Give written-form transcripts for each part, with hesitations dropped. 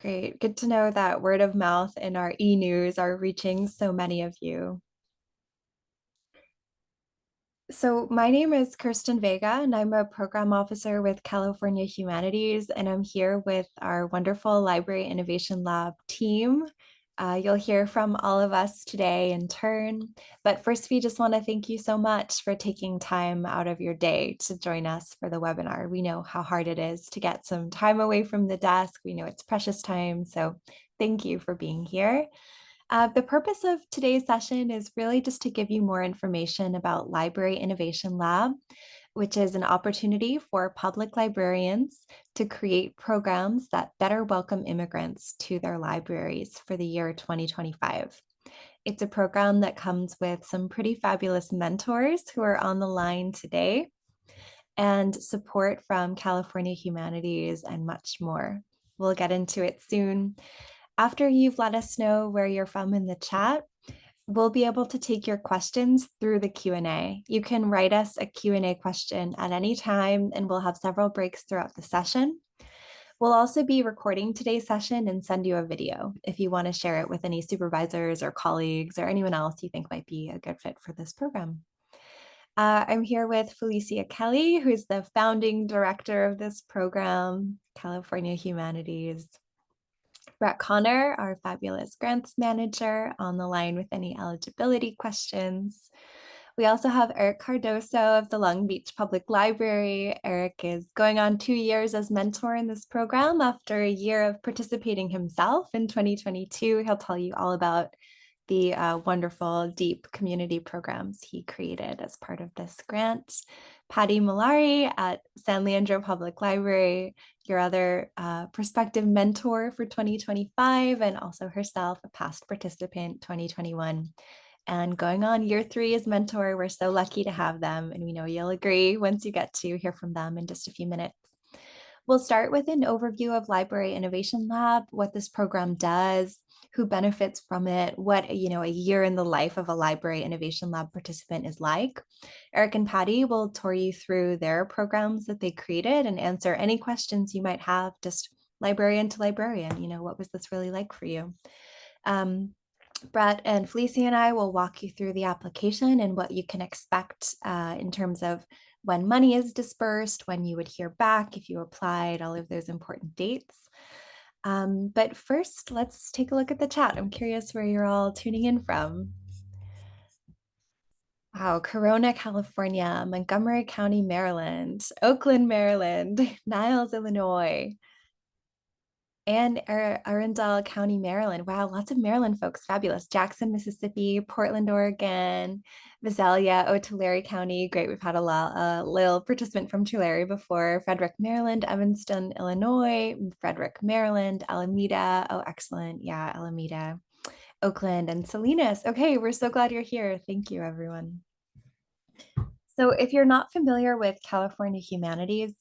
Great. Good to know that word of mouth and our e-news are reaching so many of you. So my name is Kirsten Vega, and I'm a program officer with California Humanities, and I'm here with our wonderful Library Innovation Lab team. You'll hear from all of us today in turn, but first we just want to thank you so much for taking time out of your day to join us for the webinar. We know how hard it is to get some time away from the desk. We know it's precious time, so thank you for being here. The purpose of today's session is really just to give you more information about Library Innovation Lab, which is an opportunity for public librarians to create programs that better welcome immigrants to their libraries for the year 2025. It's a program that comes with some pretty fabulous mentors who are on the line today and support from California Humanities and much more. We'll get into it soon. After you've let us know where you're from in the chat, we'll be able to take your questions through the Q&A. You can write us a Q&A question at any time, and we'll have several breaks throughout the session. We'll also be recording today's session and send you a video if you want to share it with any supervisors or colleagues or anyone else you think might be a good fit for this program. I'm here with Felicia Kelly, who's the founding director of this program, California Humanities. Brett Connor, our fabulous grants manager, on the line with any eligibility questions. We also have Eric Cardoso of the Long Beach Public Library. Eric is going on 2 years as mentor in this program after a year of participating himself in 2022. He'll tell you all about the wonderful, deep community programs he created as part of this grant. Patty Malari at San Leandro Public Library, your other prospective mentor for 2025, and also herself, a past participant 2021. And going on year 3 as mentor, we're so lucky to have them, and we know you'll agree once you get to hear from them in just a few minutes. We'll start with an overview of Library Innovation Lab, what this program does, who benefits from it, what a year in the life of a Library Innovation Lab participant is like. Eric and Patty will tour you through their programs that they created and answer any questions you might have, just librarian to librarian. What was this really like for you? Brett and Felicia and I will walk you through the application and what you can expect in terms of when money is dispersed, when you would hear back if you applied, all of those important dates. But first, let's take a look at the chat. I'm curious where you're all tuning in from. Wow, Corona, California, Montgomery County, Maryland, Oakland, Maryland, Niles, Illinois, and Arundel County, Maryland. Wow, lots of Maryland folks. Fabulous. Jackson, Mississippi, Portland, Oregon, Visalia, Tulare County. Great. We've had a little participant from Tulare before. Frederick, Maryland, Evanston, Illinois, Frederick, Maryland, Alameda. Oh, excellent. Yeah, Alameda, Oakland, and Salinas. Okay, we're so glad you're here. Thank you, everyone. So if you're not familiar with California Humanities,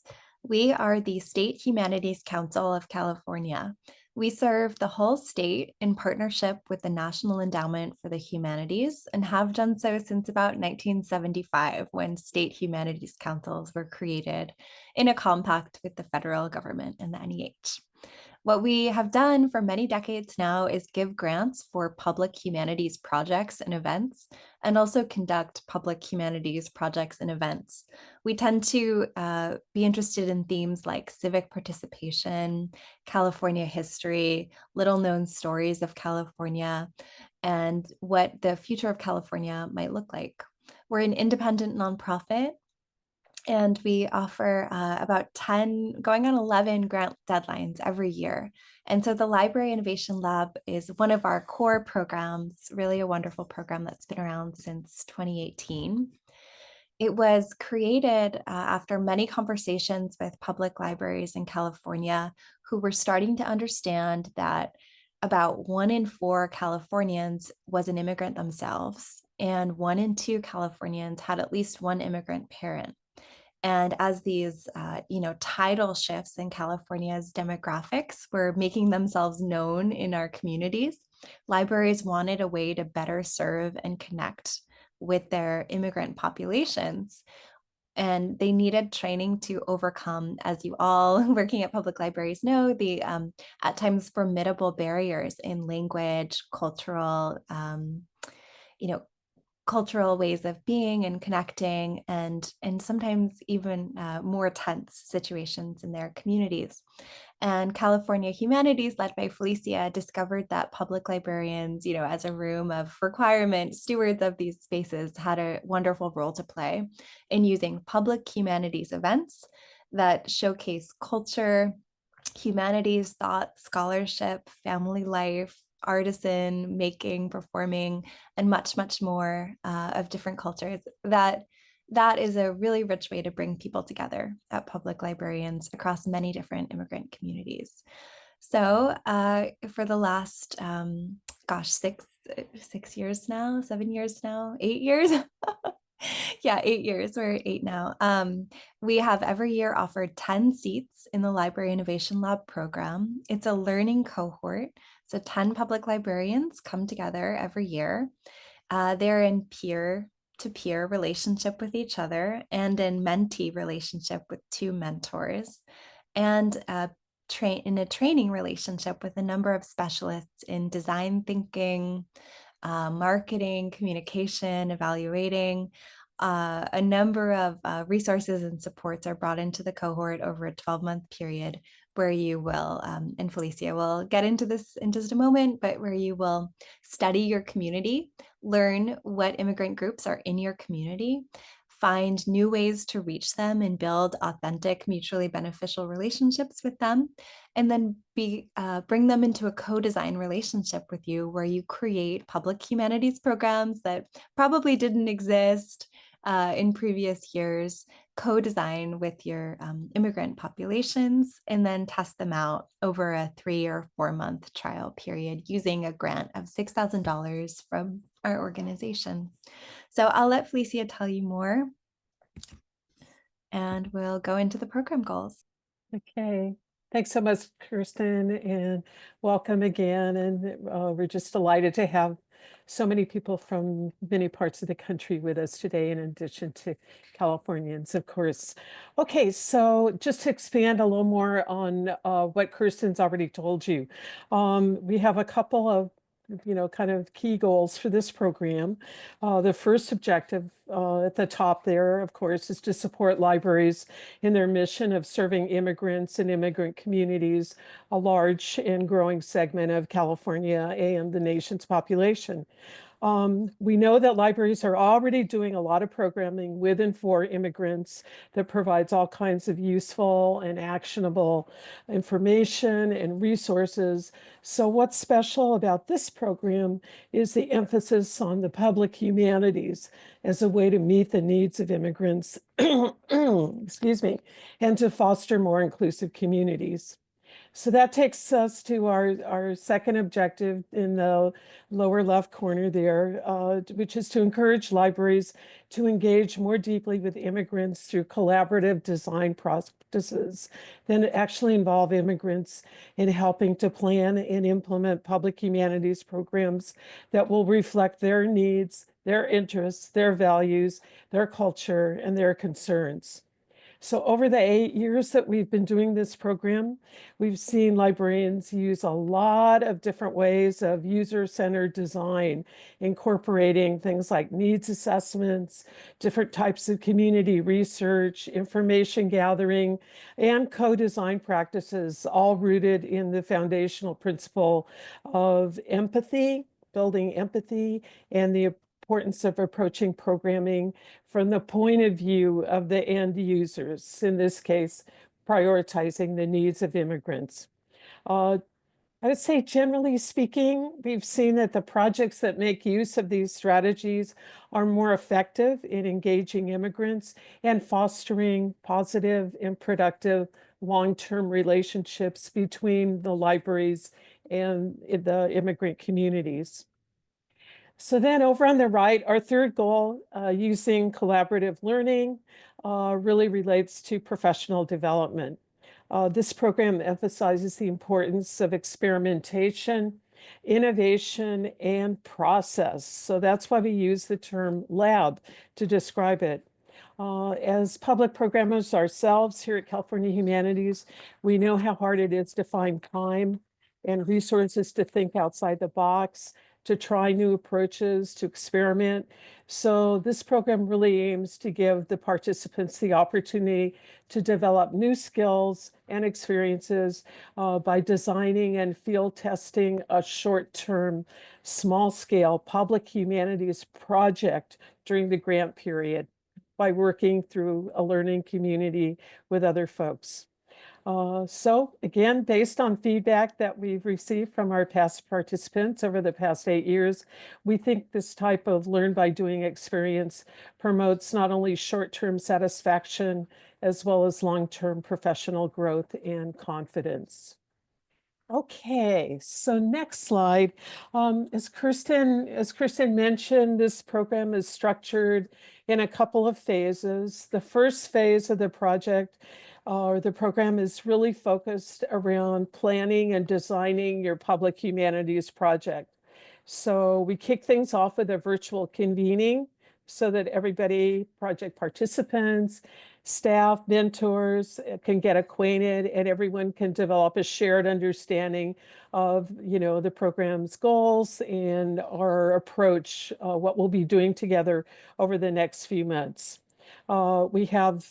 we are the State Humanities Council of California. We serve the whole state in partnership with the National Endowment for the Humanities and have done so since about 1975, when state humanities councils were created in a compact with the federal government and the NEH. What we have done for many decades now is give grants for public humanities projects and events, and also conduct public humanities projects and events. We tend to be interested in themes like civic participation, California history, little known stories of California, and what the future of California might look like. We're an independent nonprofit, and we offer about 10, going on 11 grant deadlines every year. And so the Library Innovation Lab is one of our core programs, really a wonderful program that's been around since 2018. It was created after many conversations with public libraries in California who were starting to understand that about 1 in 4 Californians was an immigrant themselves, and 1 in 2 Californians had at least one immigrant parent. And as these, tidal shifts in California's demographics were making themselves known in our communities, libraries wanted a way to better serve and connect with their immigrant populations. And they needed training to overcome, as you all working at public libraries know, the at times formidable barriers in language, you know, cultural ways of being and connecting, and sometimes even more tense situations in their communities. And California Humanities, led by Felicia, discovered that public librarians, as a room of requirement stewards of these spaces, had a wonderful role to play in using public humanities events that showcase culture, humanities, thought, scholarship, family life, artisan making, performing, and much, much more of different cultures. That is a really rich way to bring people together at public librarians across many different immigrant communities. So for the last, gosh, 6 years now, 7 years now, 8 years. Yeah, 8 years. We're at 8 now. We have every year offered 10 seats in the Library Innovation Lab program. It's a learning cohort. So 10 public librarians come together every year. They're in peer-to-peer relationship with each other and in mentee relationship with two mentors, and in a training relationship with a number of specialists in design thinking, marketing, communication, evaluating. A number of resources and supports are brought into the cohort over a 12-month period where you will, and Felicia will get into this in just a moment, but where you will study your community, learn what immigrant groups are in your community, find new ways to reach them and build authentic, mutually beneficial relationships with them, and then bring them into a co-design relationship with you where you create public humanities programs that probably didn't exist in previous years, co-design with your immigrant populations, and then test them out over a 3 or 4 month trial period using a grant of $6,000 from our organization. So I'll let Felicia tell you more, and we'll go into the program goals. Okay. Thanks so much, Kirsten, and welcome again. And we're just delighted to have so many people from many parts of the country with us today, in addition to Californians, of course. Okay, so just to expand a little more on what Kirsten's already told you, we have a couple of kind of key goals for this program. The first objective at the top there, of course, is to support libraries in their mission of serving immigrants and immigrant communities, a large and growing segment of California and the nation's population. We know that libraries are already doing a lot of programming with and for immigrants that provides all kinds of useful and actionable information and resources. So what's special about this program is the emphasis on the public humanities as a way to meet the needs of immigrants, excuse me, and to foster more inclusive communities. So that takes us to our second objective in the lower left corner there, which is to encourage libraries to engage more deeply with immigrants through collaborative design practices that actually involve immigrants in helping to plan and implement public humanities programs that will reflect their needs, their interests, their values, their culture, and their concerns. So over the 8 years that we've been doing this program, we've seen librarians use a lot of different ways of user-centered design, incorporating things like needs assessments, different types of community research, information gathering, and co-design practices, all rooted in the foundational principle of empathy, building empathy, and the importance of approaching programming from the point of view of the end users, in this case, prioritizing the needs of immigrants. I would say, generally speaking, we've seen that the projects that make use of these strategies are more effective in engaging immigrants and fostering positive and productive long-term relationships between the libraries and the immigrant communities. So then over on the right, our third goal, using collaborative learning, really relates to professional development. This program emphasizes the importance of experimentation, innovation, and process. So that's why we use the term lab to describe it. As public programmers ourselves here at California Humanities, we know how hard it is to find time and resources to think outside the box, to try new approaches, to experiment. So this program really aims to give the participants the opportunity to develop new skills and experiences by designing and field testing a short-term, small-scale public humanities project during the grant period by working through a learning community with other folks. So again, based on feedback that we've received from our past participants over the past 8 years, we think this type of learn by doing experience promotes not only short-term satisfaction, as well as long-term professional growth and confidence. Okay, so next slide. As Kirsten mentioned, this program is structured in a couple of phases. The first phase of the project or the program is really focused around planning and designing your public humanities project. So we kick things off with a virtual convening so that everybody, project participants, staff, mentors can get acquainted and everyone can develop a shared understanding of, the program's goals and our approach, what we'll be doing together over the next few months. We have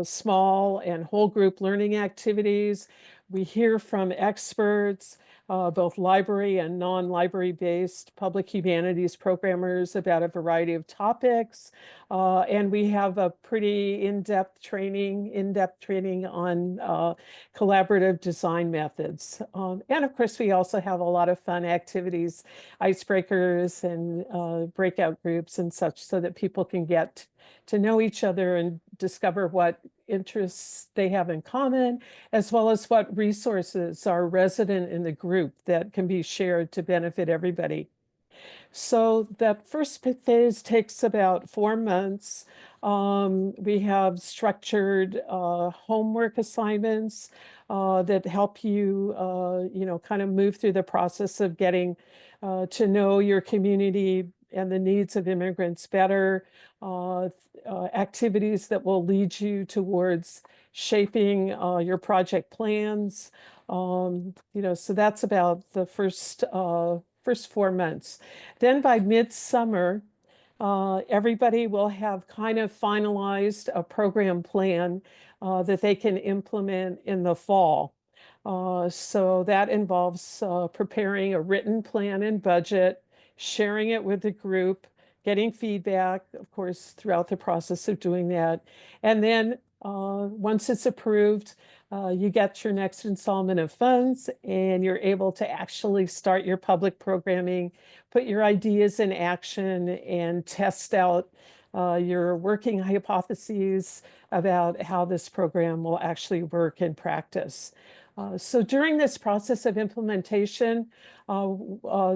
small and whole group learning activities. We hear from experts, both library and non-library based public humanities programmers about a variety of topics. And we have a pretty in-depth training on collaborative design methods. And of course, we also have a lot of fun activities, icebreakers and breakout groups and such so that people can get to know each other and discover what interests they have in common, as well as what resources are resident in the group that can be shared to benefit everybody. So that first phase takes about 4 months. We have structured homework assignments that help you, kind of move through the process of getting to know your community and the needs of immigrants better, activities that will lead you towards shaping your project plans. So that's about the first 4 months. Then by midsummer, everybody will have kind of finalized a program plan that they can implement in the fall. So that involves preparing a written plan and budget, sharing it with the group, getting feedback, of course, throughout the process of doing that. And then once it's approved, you get your next installment of funds and you're able to actually start your public programming, put your ideas in action and test out your working hypotheses about how this program will actually work in practice. So during this process of implementation,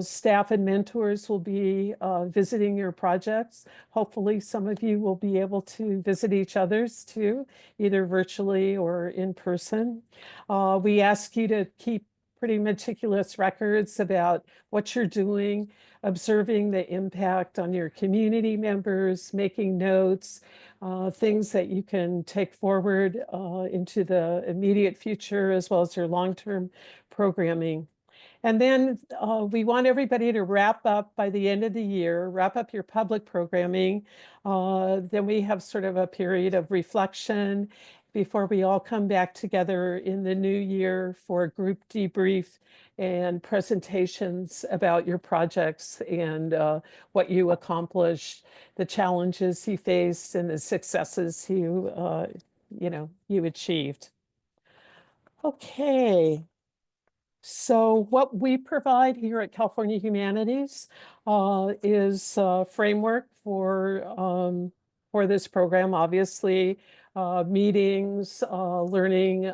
staff and mentors will be visiting your projects. Hopefully, some of you will be able to visit each other's too, either virtually or in person. We ask you to keep pretty meticulous records about what you're doing, observing the impact on your community members, making notes, things that you can take forward into the immediate future as well as your long-term programming. And then we want everybody to wrap up by the end of the year, wrap up your public programming. Then we have sort of a period of reflection before we all come back together in the new year for a group debrief and presentations about your projects and what you accomplished, the challenges you faced, and the successes you achieved. Okay. So what we provide here at California Humanities is a framework for this program, obviously, meetings, learning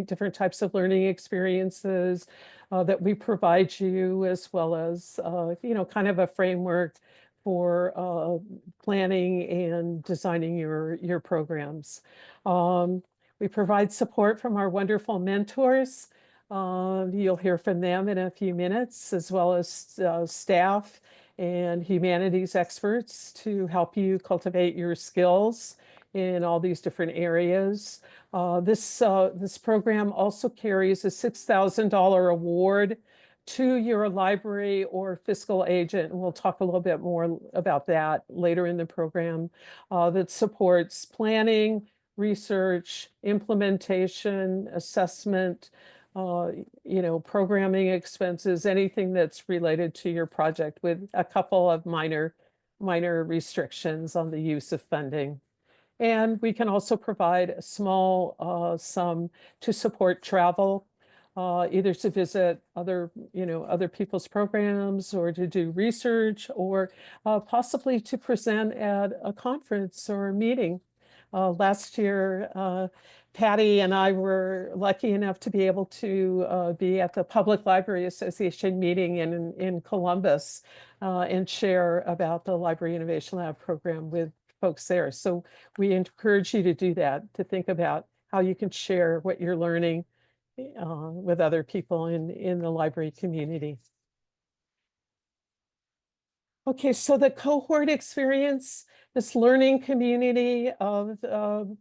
different types of learning experiences that we provide you, as well as, kind of a framework for planning and designing your programs. We provide support from our wonderful mentors. You'll hear from them in a few minutes, as well as staff and humanities experts to help you cultivate your skills in all these different areas. This program also carries a $6,000 award to your library or fiscal agent, and we'll talk a little bit more about that later in the program, that supports planning, research, implementation, assessment, programming expenses, anything that's related to your project, with a couple of minor restrictions on the use of funding. And we can also provide a small sum to support travel, either to visit other people's programs, or to do research, or possibly to present at a conference or a meeting. Last year, Patty and I were lucky enough to be able to be at the Public Library Association meeting in Columbus, and share about the Library Innovation Lab program with folks there. So we encourage you to do that, to think about how you can share what you're learning with other people in the library community. Okay, so the cohort experience, this learning community of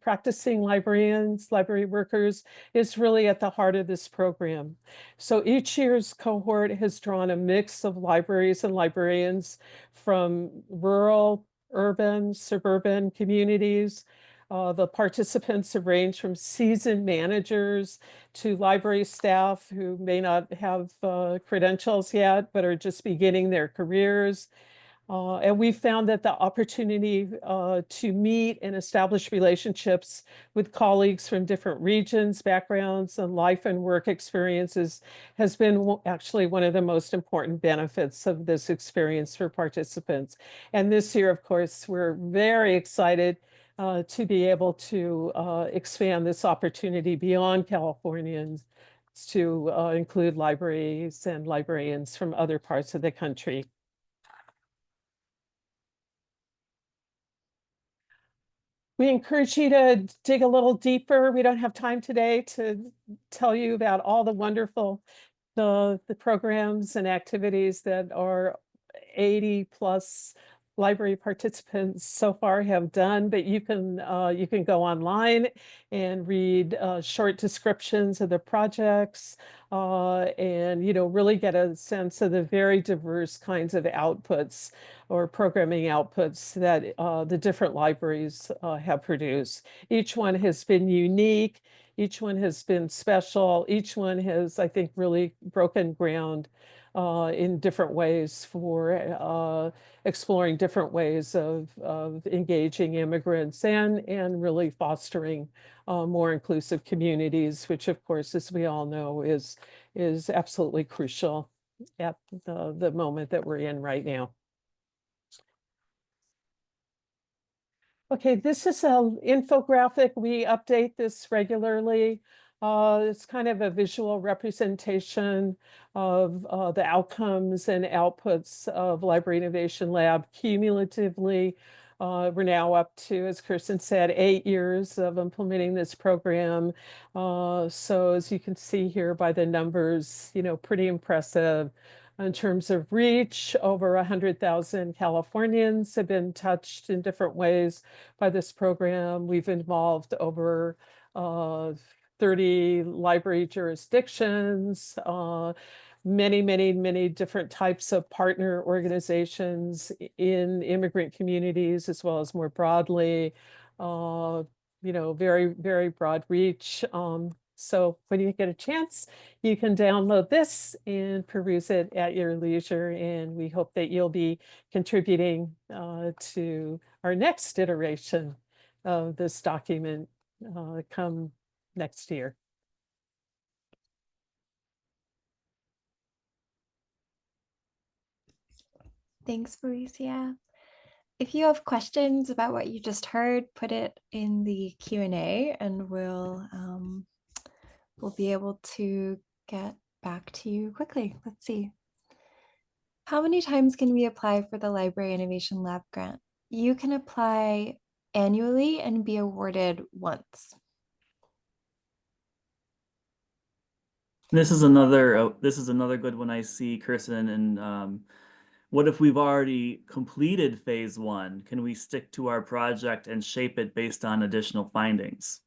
practicing librarians, library workers, is really at the heart of this program. So each year's cohort has drawn a mix of libraries and librarians from rural, urban, suburban communities. The participants have ranged from seasoned managers to library staff who may not have credentials yet, but are just beginning their careers. And we found that the opportunity to meet and establish relationships with colleagues from different regions, backgrounds, and life and work experiences has been actually one of the most important benefits of this experience for participants. And this year, of course, we're very excited to be able to expand this opportunity beyond Californians to include libraries and librarians from other parts of the country. We encourage you to dig a little deeper. We don't have time today to tell you about all the wonderful the programs and activities that our 80 plus library participants so far have done, but you can go online and read short descriptions of the projects, and really get a sense of the very diverse kinds of outputs or programming outputs that the different libraries have produced. Each one has been unique. Each one has been special. Each one has, I think, really broken ground in different ways for exploring different ways of engaging immigrants and really fostering more inclusive communities, which, of course, as we all know, is absolutely crucial at the moment that we're in right now. Okay, this is an infographic. We update this regularly. It's kind of a visual representation of the outcomes and outputs of Library Innovation Lab cumulatively. We're now up to, as Kirsten said, 8 years of implementing this program. So as you can see here by the numbers, pretty impressive. In terms of reach, over 100,000 Californians have been touched in different ways by this program. We've involved over 30 library jurisdictions, many different types of partner organizations in immigrant communities, as well as more broadly, very broad reach. So when you get a chance, you can download this and peruse it at your leisure. And we hope that you'll be contributing to our next iteration of this document come next year. Thanks, Felicia. If you have questions about what you just heard, put it in the Q&A and we'll be able to get back to you quickly. Let's see. How many times can we apply for the Library Innovation Lab grant? You can apply annually and be awarded once. This is another good one I see, Kirsten, and what if we've already completed phase one? Can we stick to our project and shape it based on additional findings?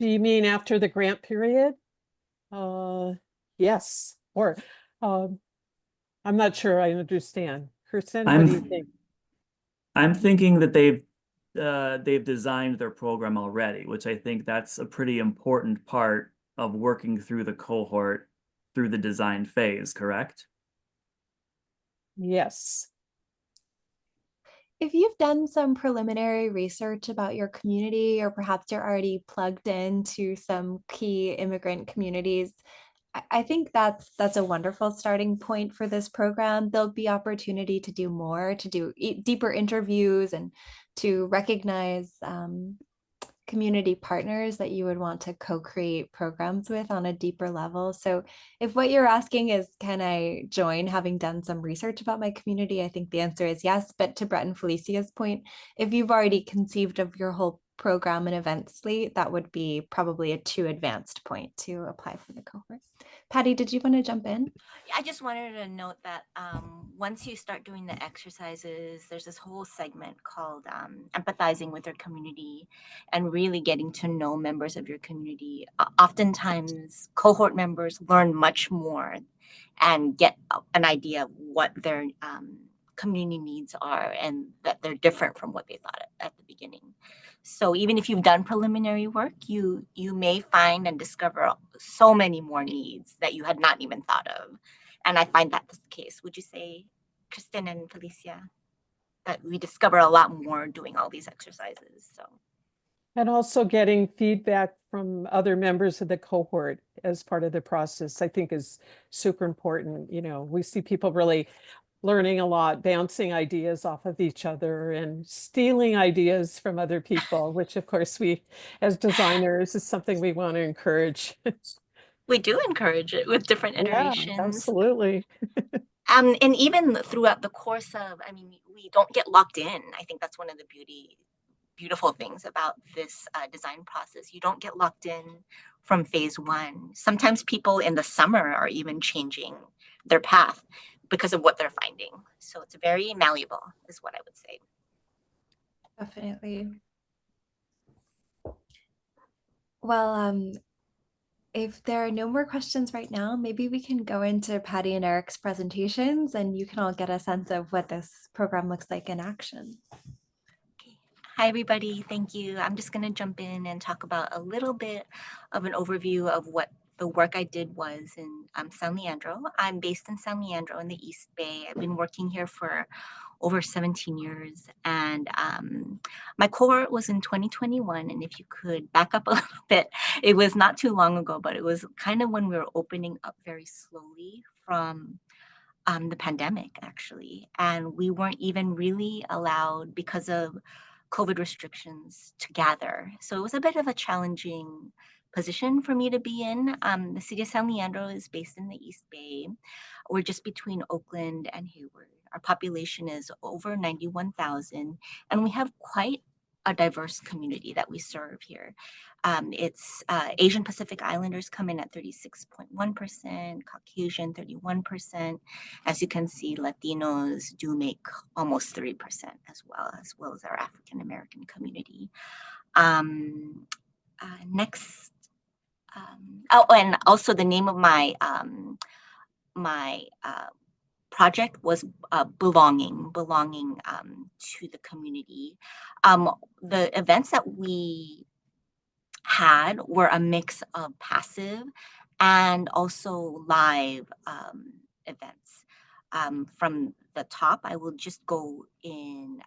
Do you mean after the grant period? Yes, or, um, I'm not sure I understand. Kirsten, what do you I'm think? I'm thinking that they've designed their program already, which I think that's a pretty important part of working through the cohort through the design phase, correct? Yes. If you've done some preliminary research about your community, or perhaps you're already plugged into some key immigrant communities, I think that's a wonderful starting point for this program. There'll be opportunity to do more, to do deeper interviews, and to recognize community partners that you would want to co-create programs with on a deeper level. So if what you're asking is, can I join having done some research about my community? I think the answer is yes. But to Brett and Felicia's point, if you've already conceived of your whole program and event slate, that would be probably a too advanced point to apply for the cohort. Patty, did you want to jump in? I just wanted to note that once you start doing the exercises, there's this whole segment called empathizing with your community and really getting to know members of your community. Oftentimes, cohort members learn much more and get an idea of what their community needs are and that they're different from what they thought at the beginning. So even if you've done preliminary work, you may find and discover so many more needs that you had not even thought of. And I find that's the case. Would you say, Kristen and Felicia, that we discover a lot more doing all these exercises? So And also getting feedback from other members of the cohort as part of the process, I think is super important. You know, we see people really learning a lot, bouncing ideas off of each other and stealing ideas from other people, which of course we, as designers, is something we want to encourage. we do encourage it with different Yeah, iterations. absolutely. And even throughout the course of, I mean, we don't get locked in. I think that's one of the beautiful things about this design process. You don't get locked in from phase one. Sometimes people in the summer are even changing their path because of what they're finding. So it's very malleable, is what I would say. Definitely. Well, if there are no more questions right now, maybe we can go into Patty and Eric's presentations and you can all get a sense of what this program looks like in action. Okay. Hi, everybody. Thank you. I'm just going to jump in and talk about a little bit of an overview of what the work I did was in San Leandro. I'm based in San Leandro in the East Bay. I've been working here for over 17 years. And my cohort was in 2021. And if you could back up a little bit, it was not too long ago, but it was kind of when we were opening up very slowly from the pandemic, actually. And we weren't even really allowed because of COVID restrictions to gather. So it was a bit of a challenging position for me to be in. The city of San Leandro is based in the East Bay. We're just between Oakland and Hayward. Our population is over 91,000, and we have quite a diverse community that we serve here. It's Asian Pacific Islanders come in at 36.1%, Caucasian 31%. As you can see, Latinos do make almost 3% as well as our African American community. Next, oh, and also the name of my project was belonging to the community. The events that we had were a mix of passive and also live events. From the top, I will just go in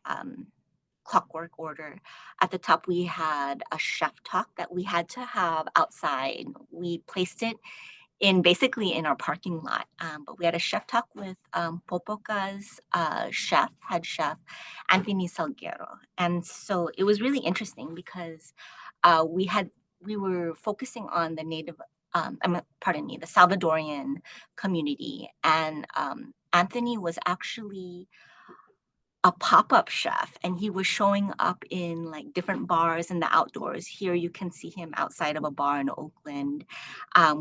clockwork order. At the top, we had a chef talk that we had to have outside. We placed it in basically in our parking lot. But we had a chef talk with Popoca's head chef, Anthony Salguero. And so it was really interesting because we were focusing on the native, pardon me, the Salvadorian community. And Anthony was actually a pop-up chef, and he was showing up in like different bars in the outdoors. Here you can see him outside of a bar in Oakland.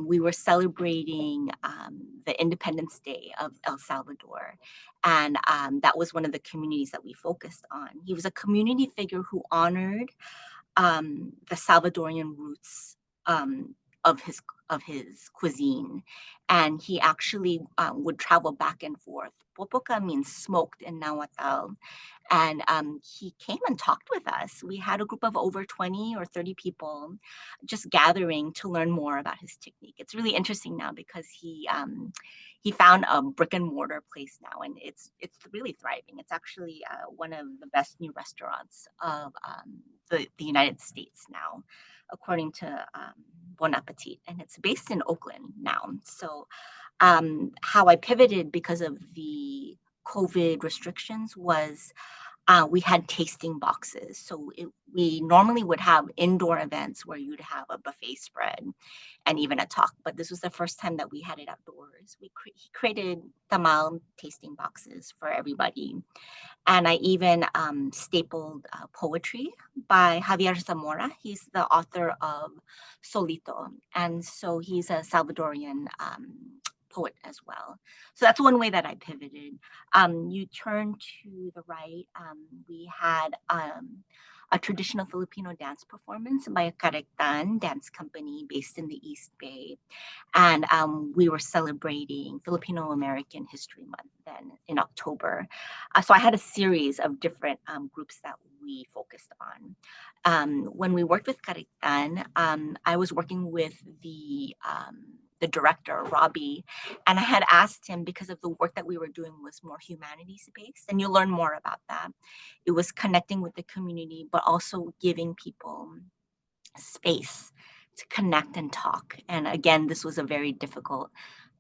We were celebrating the Independence Day of El Salvador, and that was one of the communities that we focused on. He was a community figure who honored the Salvadorian roots um, of his cuisine, and he actually would travel back and forth. Popoca means smoked in Nahuatl, and he came and talked with us. We had a group of over 20 or 30 people just gathering to learn more about his technique. It's really interesting now because he found a brick and mortar place now, and it's really thriving. It's actually one of the best new restaurants of the United States now, according to Bon Appetit, and it's based in Oakland now. So how I pivoted because of the COVID restrictions was we had tasting boxes. So we normally would have indoor events where you'd have a buffet spread and even a talk, but this was the first time that we had it outdoors. He created tamal tasting boxes for everybody. And I even stapled poetry by Javier Zamora. He's the author of Solito. And so he's a Salvadorian poet as well. So that's one way that I pivoted. You turn to the right, we had a traditional Filipino dance performance by a Karektan dance company based in the East Bay. And we were celebrating Filipino American History Month then in October. So I had a series of different groups that we focused on. When we worked with Karektan, I was working with the director, Robbie, and I had asked him because of the work that we were doing was more humanities based, and you'll learn more about that. It was connecting with the community, but also giving people space to connect and talk. And again, this was a very difficult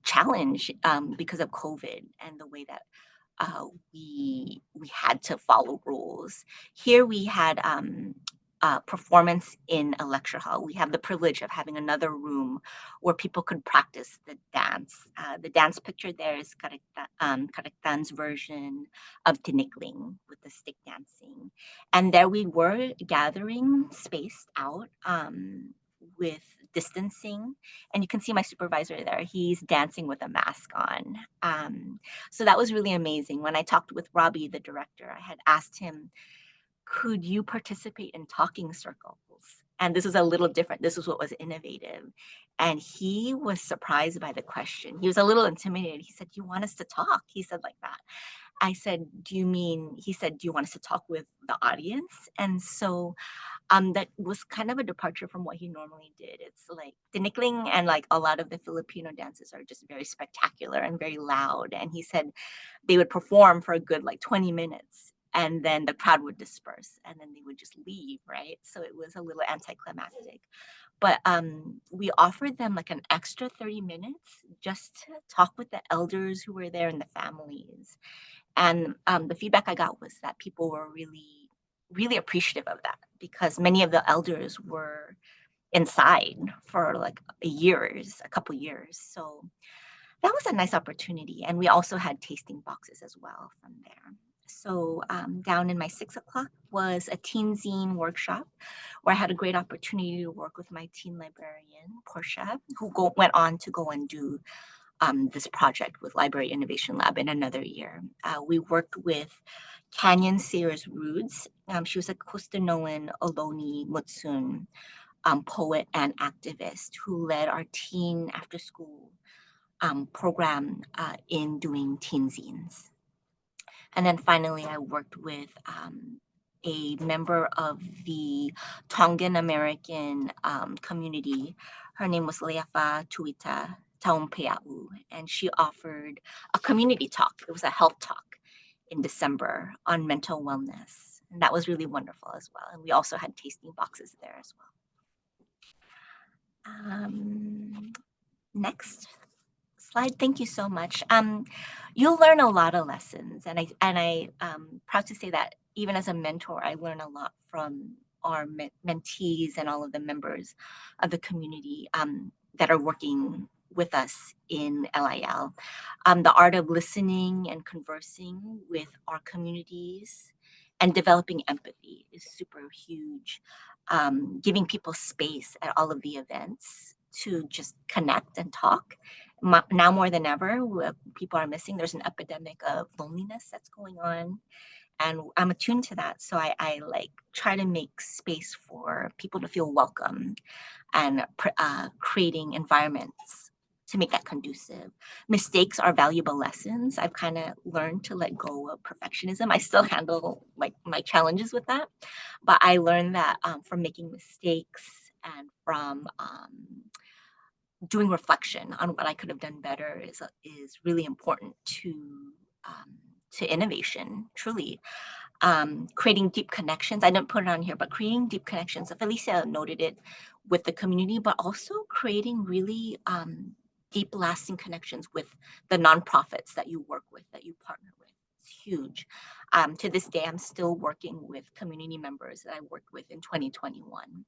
challenge because of COVID and the way that we had to follow rules. Here we had performance in a lecture hall. We have the privilege of having another room where people could practice the dance. The dance picture there is Karektan's version of tinikling with the stick dancing. And there we were gathering spaced out with distancing. And you can see my supervisor there. He's dancing with a mask on. So that was really amazing. When I talked with Robbie, the director, I had asked him, could you participate in talking circles? And this is a little different. This is what was innovative. And he was surprised by the question. He was a little intimidated. He said, you want us to talk? He said like that. I said, he said, do you want us to talk with the audience? And so that was kind of a departure from what he normally did. It's like tinikling and like a lot of the Filipino dances are just very spectacular and very loud. And he said they would perform for a good like 20 minutes and then the crowd would disperse and then they would just leave, right? So it was a little anticlimactic. But we offered them like an extra 30 minutes just to talk with the elders who were there and the families. And the feedback I got was that people were really appreciative of that because many of the elders were inside for like a couple years. So that was a nice opportunity. And we also had tasting boxes as well from there. So down in my 6 o'clock was a teen zine workshop where I had a great opportunity to work with my teen librarian, Portia, who went on to go and do this project with Library Innovation Lab in another year. We worked with Canyon Sears Roods. She was a Kustanoan Ohlone Mutsun poet and activist who led our teen after school program in doing teen zines. And then finally, I worked with a member of the Tongan American community. Her name was Leafa Tuita Taumpea'u, and she offered a community talk. It was a health talk in December on mental wellness. And that was really wonderful as well. And we also had tasting boxes there as well. Next slide. Thank you so much. You'll learn a lot of lessons, and I proud to say that even as a mentor, I learn a lot from our mentees and all of the members of the community that are working with us in LIL. The art of listening and conversing with our communities and developing empathy is super huge. Giving people space at all of the events to just connect and talk. Now more than ever, people are missing. There's an epidemic of loneliness that's going on, and I'm attuned to that. So I like try to make space for people to feel welcome and creating environments to make that conducive. Mistakes are valuable lessons. I've kind of learned to let go of perfectionism. I still handle like my challenges with that, but I learned that from making mistakes and from doing reflection on what I could have done better is really important to innovation. Truly, creating deep connections. I didn't put it on here, but creating deep connections. Felicia noted it with the community, but also creating really deep, lasting connections with the nonprofits that you work with, that you partner with. It's huge. To this day, I'm still working with community members that I worked with in 2021.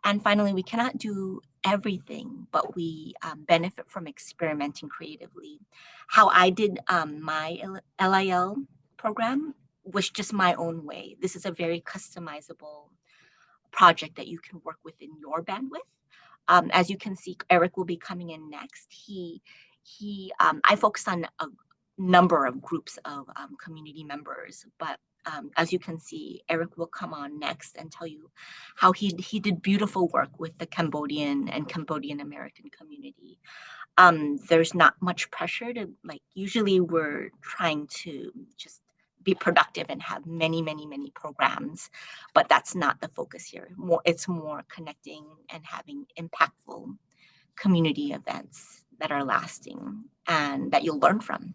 And finally, we cannot do everything, but we benefit from experimenting creatively. How I did my LIL program was just my own way. This is a very customizable project that you can work within your bandwidth. As you can see, Eric will be coming in next. I focused on a number of groups of community members, but as you can see, Eric will come on next and tell you how he did beautiful work with the Cambodian and Cambodian American community. There's not much pressure to like, usually we're trying to just be productive and have many, many, many programs, but that's not the focus here. It's more connecting and having impactful community events that are lasting and that you'll learn from.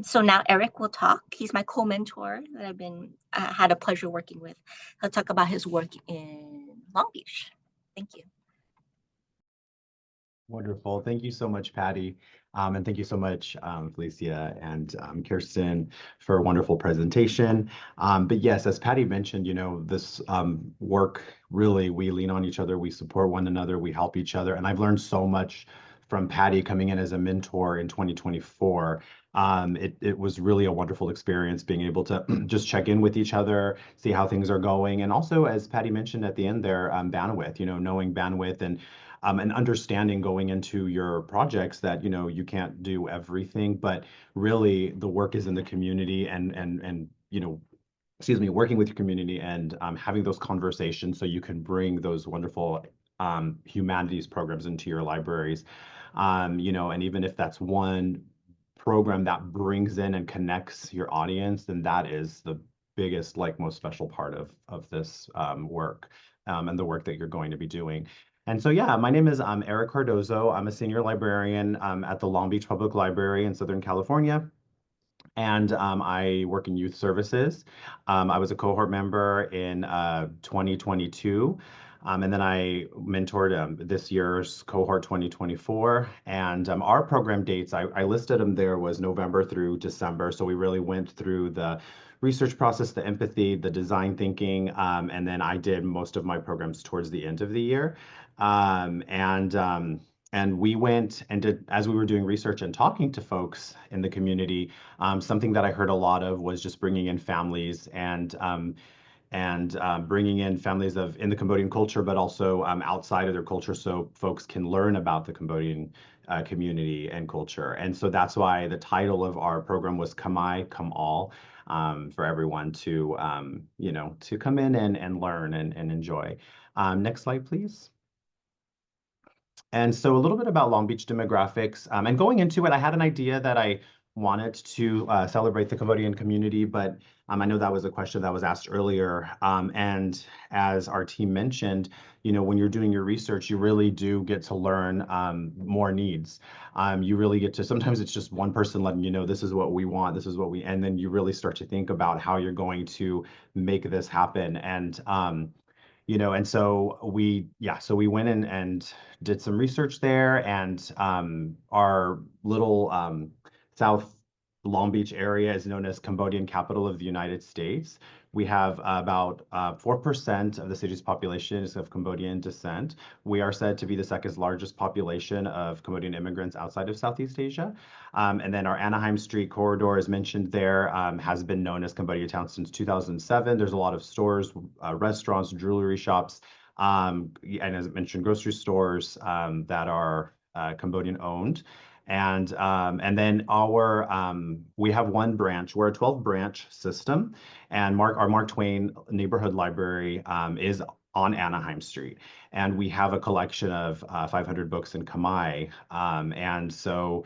So now Eric will talk. He's my co-mentor that I've been had a pleasure working with. He'll talk about his work in Long Beach. Thank you. Wonderful. Thank you so much, Patty. And thank you so much, Felicia and Kirsten, for a wonderful presentation. But yes, as Patty mentioned, you know, this work, really, we lean on each other, we support one another, we help each other. And I've learned so much from Patty coming in as a mentor in 2024. It was really a wonderful experience being able to just check in with each other, see how things are going. And also, as Patty mentioned at the end there, bandwidth, you know, knowing bandwidth and understanding going into your projects that, you know, you can't do everything, but really the work is in the community and you know, excuse me, working with your community and having those conversations so you can bring those wonderful humanities programs into your libraries. You know, and even if that's one program that brings in and connects your audience, then that is the biggest, like most special part of this work and the work that you're going to be doing. And so, yeah, my name is Eric Cardozo. I'm a senior librarian at the Long Beach Public Library in Southern California. And I work in youth services. I was a cohort member in 2022. And then I mentored this year's cohort 2024. And our program dates, I listed them there, was November through December. So we really went through the research process, the empathy, the design thinking, and then I did most of my programs towards the end of the year. And we went and did, as we were doing research and talking to folks in the community, something that I heard a lot of was just bringing in families and bringing in families in the Cambodian culture, but also outside of their culture, so folks can learn about the Cambodian community and culture. And so that's why the title of our program was Come I, Come All, for everyone to you know, to come in and learn and enjoy. Next slide, please. And so a little bit about Long Beach demographics. And going into it, I had an idea that I wanted to celebrate the Cambodian community, but I know that was a question that was asked earlier. And as our team mentioned, you know, when you're doing your research, you really do get to learn more needs. You really get to, sometimes it's just one person letting you know, this is what we want, this is what we, and then you really start to think about how you're going to make this happen. And you know, and so we went in and did some research there, and our little Long Beach area is known as Cambodian capital of the United States. We have about 4% of the city's population is of Cambodian descent. We are said to be the second largest population of Cambodian immigrants outside of Southeast Asia. And then our Anaheim Street corridor, as mentioned there, has been known as Cambodia Town since 2007. There's a lot of stores, restaurants, jewelry shops, and as I mentioned, grocery stores that are Cambodian owned. And then we have one branch. We're a 12 branch system, and our Mark Twain Neighborhood Library is on Anaheim Street, and we have a collection of 500 books in Khmer. And so,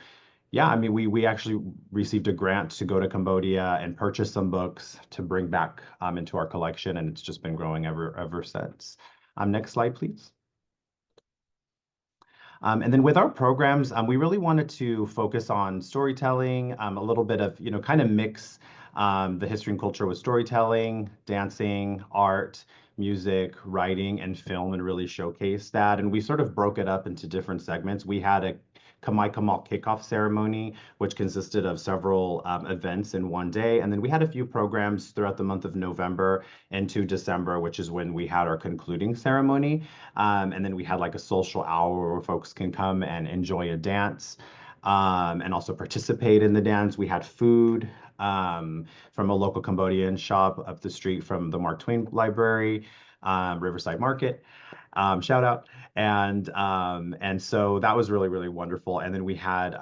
yeah, I mean, we actually received a grant to go to Cambodia and purchase some books to bring back into our collection, and it's just been growing ever since. Next slide, please. And then with our programs, we really wanted to focus on storytelling, a little bit of, kind of mix the history and culture with storytelling, dancing, art, music, writing, and film, and really showcase that. And we sort of broke it up into different segments. We had a Kamai Kamal kickoff ceremony, which consisted of several events in one day. And then we had a few programs throughout the month of November into December, which is when we had our concluding ceremony. And then we had like a social hour where folks can come and enjoy a dance and also participate in the dance. We had food from a local Cambodian shop up the street from the Mark Twain Library, Riverside Market. Shout out. And so that was really wonderful. And then we had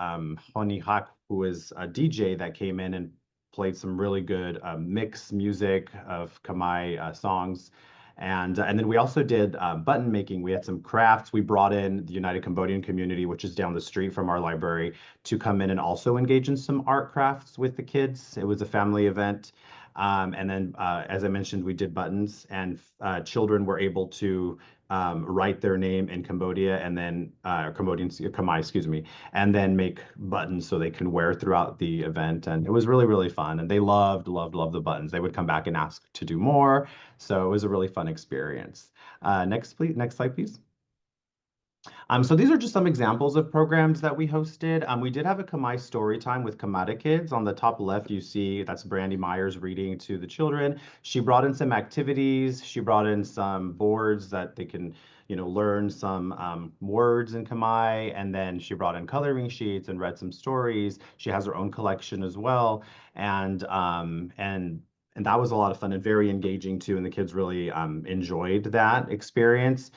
Honi Hak, who was a DJ that came in and played some really good mixed music of Khmer songs. And then we also did button making. We had some crafts. We brought in the United Cambodian Community, which is down the street from our library, to come in and also engage in some art crafts with the kids. It was a family event. And then, as I mentioned, we did buttons, and children were able to write their name in Cambodia and then Khmer, excuse me, and then make buttons so they can wear throughout the event. And it was really fun. And they loved the buttons. They would come back and ask to do more. So it was a really fun experience. Next slide, please. So these are just some examples of programs that we hosted. We did have a Khmer story time with Kamada kids. On the top left, you see that's Brandy Myers reading to the children. She brought in some activities. She brought in some boards that they can, learn some words in Khmer. And then she brought in coloring sheets and read some stories. She has her own collection as well. And that was a lot of fun and very engaging too, and the kids really enjoyed that experience.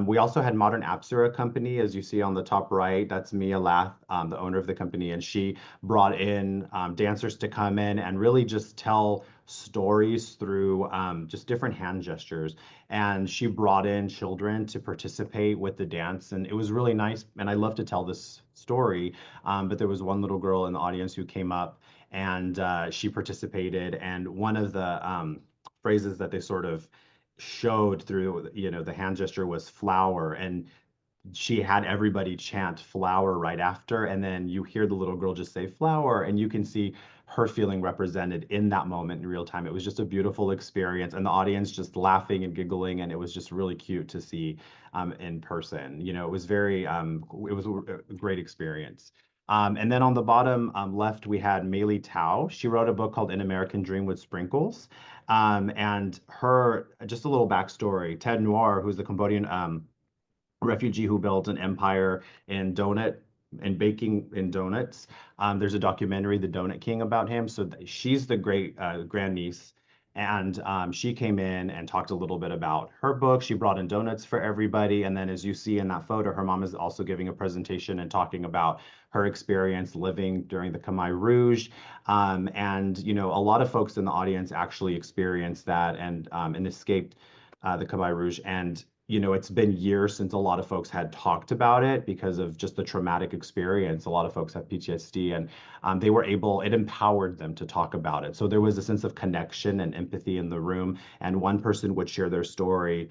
We also had Modern Apsara Company, as you see on the top right. That's Mia Lath, the owner of the company, and she brought in dancers to come in and really just tell stories through just different hand gestures. And she brought in children to participate with the dance, and it was really nice. And I love to tell this story, but there was one little girl in the audience who came up and she participated. And one of the phrases that they sort of showed through, the hand gesture was flower. And she had everybody chant flower right after. And then you hear the little girl just say flower, and you can see her feeling represented in that moment in real time. It was just a beautiful experience, and the audience just laughing and giggling. And it was just really cute to see in person. It was it was a great experience. And then on the bottom left, we had Maylee Tao. She wrote a book called An American Dream with Sprinkles. And her, just a little backstory, Ted Noir, who's the Cambodian refugee who built an empire in baking in donuts. There's a documentary, The Donut King, about him. So she's the great grandniece. And she came in and talked a little bit about her book. She brought in donuts for everybody. And then as you see in that photo, her mom is also giving a presentation and talking about her experience living during the Khmer Rouge. And, a lot of folks in the audience actually experienced that and escaped the Khmer Rouge. And it's been years since a lot of folks had talked about it because of just the traumatic experience. A lot of folks have PTSD, and it empowered them to talk about it. So there was a sense of connection and empathy in the room, and one person would share their story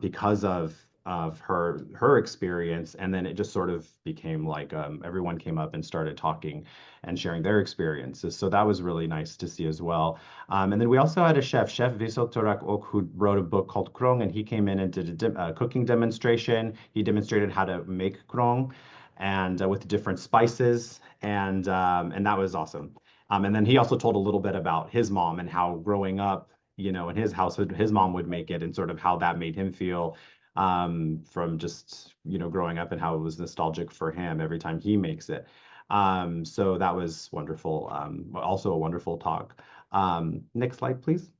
because of her experience, and then it just sort of became like everyone came up and started talking and sharing their experiences. So that was really nice to see as well. And then we also had a Chef Visel Torak Ok, who wrote a book called Krong, and he came in and did a cooking demonstration. He demonstrated how to make krong and with different spices, and that was awesome. And then he also told a little bit about his mom and how growing up, in his household, his mom would make it and sort of how that made him feel from just, growing up and how it was nostalgic for him every time he makes it. So that was wonderful. Also a wonderful talk. Next slide, please.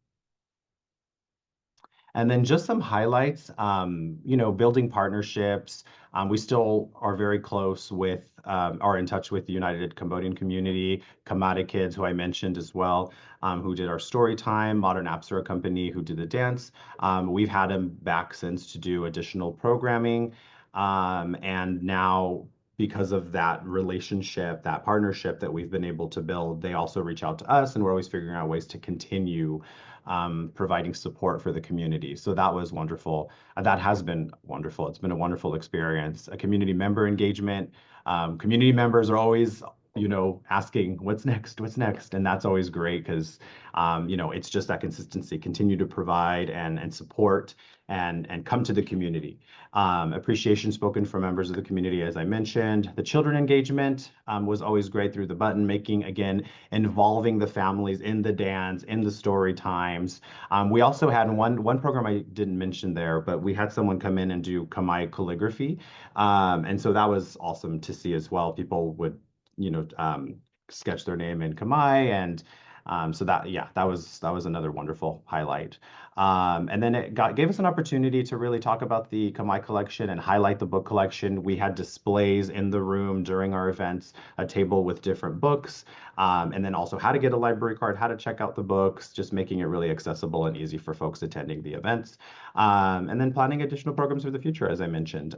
And then just some highlights, building partnerships. We still are very close with, are in touch with the United Cambodian community, Kamada Kids, who I mentioned as well, who did our story time, Modern Apps are a company who did the dance. We've had them back since to do additional programming. And now, because of that relationship, that partnership that we've been able to build, they also reach out to us, and we're always figuring out ways to continue providing support for the community. So that was wonderful. That has been wonderful. It's been a wonderful experience. A community member engagement. Community members are always, asking what's next, and that's always great because, it's just that consistency. Continue to provide and support and come to the community. Appreciation spoken from members of the community, as I mentioned. The children engagement was always great through the button making, again, involving the families in the dance, in the story times. We also had one program I didn't mention there, but we had someone come in and do Khmer calligraphy. And so that was awesome to see as well. People would, sketch their name in Khmer, and so that was another wonderful highlight. And then it gave us an opportunity to really talk about the Khmer collection and highlight the book collection. We had displays in the room during our events, a table with different books, and then also how to get a library card, how to check out the books, just making it really accessible and easy for folks attending the events. And then planning additional programs for the future, as I mentioned.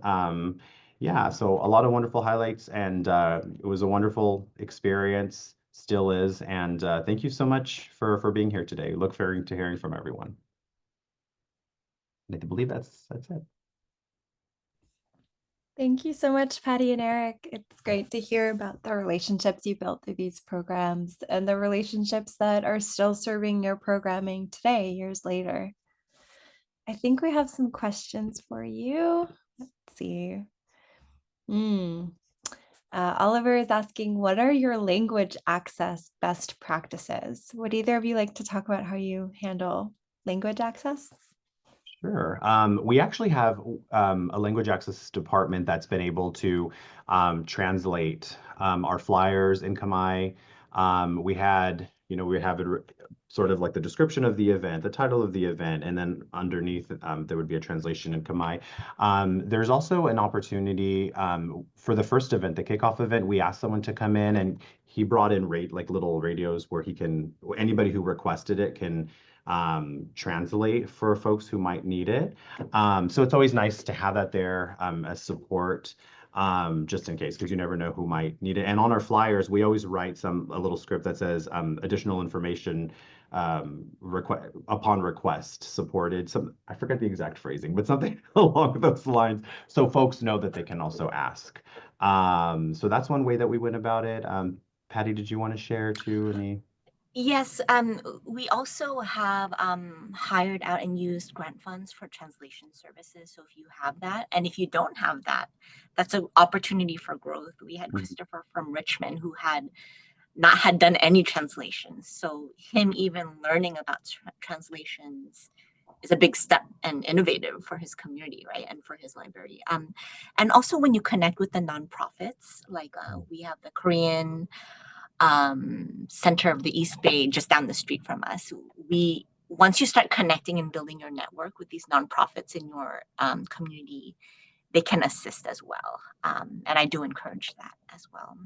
Yeah, so a lot of wonderful highlights, and it was a wonderful experience, still is. And thank you so much for being here today. Look forward to hearing from everyone. I believe that's it. Thank you so much, Patty and Eric. It's great to hear about the relationships you built through these programs and the relationships that are still serving your programming today, years later. I think we have some questions for you. Let's see. Oliver is asking, what are your language access best practices? Would either of you like to talk about how you handle language access? Sure. We actually have a language access department that's been able to translate our flyers in Khmer. We have it sort of like the description of the event, the title of the event, and then underneath there would be a translation in Khmer. There's also an opportunity for the first event, the kickoff event. We asked someone to come in, and he brought in like little radios where anybody who requested it can translate for folks who might need it. So it's always nice to have that there as support, just in case, because you never know who might need it. And on our flyers, we always write a little script that says additional information upon request supported. I forget the exact phrasing, but something along those lines, so folks know that they can also ask. So that's one way that we went about it. Patty, did you want to share too any? Yes, we also have hired out and used grant funds for translation services. So if you have that, and if you don't have that, that's an opportunity for growth. We had Christopher from Richmond who had not had done any translations. So him even learning about translations is a big step and innovative for his community, right? And for his library. And also when you connect with the nonprofits, like we have the Korean center of the East Bay just down the street from us. Once you start connecting and building your network with these nonprofits in your community, they can assist as well. And I do encourage that as well.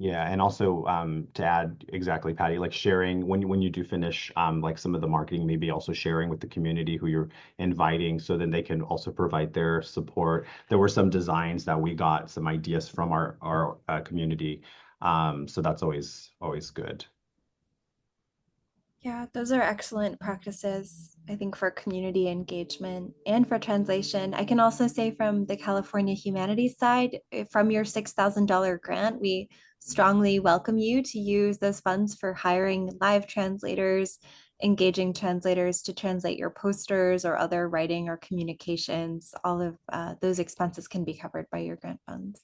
Yeah, and also to add exactly, Patty, like sharing when you do finish like some of the marketing, maybe also sharing with the community who you're inviting, so then they can also provide their support. There were some designs that we got some ideas from our community, so that's always good. Yeah, those are excellent practices, I think, for community engagement and for translation. I can also say from the California Humanities side, from your $6,000 grant, we strongly welcome you to use those funds for hiring live translators, engaging translators to translate your posters or other writing or communications. All of those expenses can be covered by your grant funds.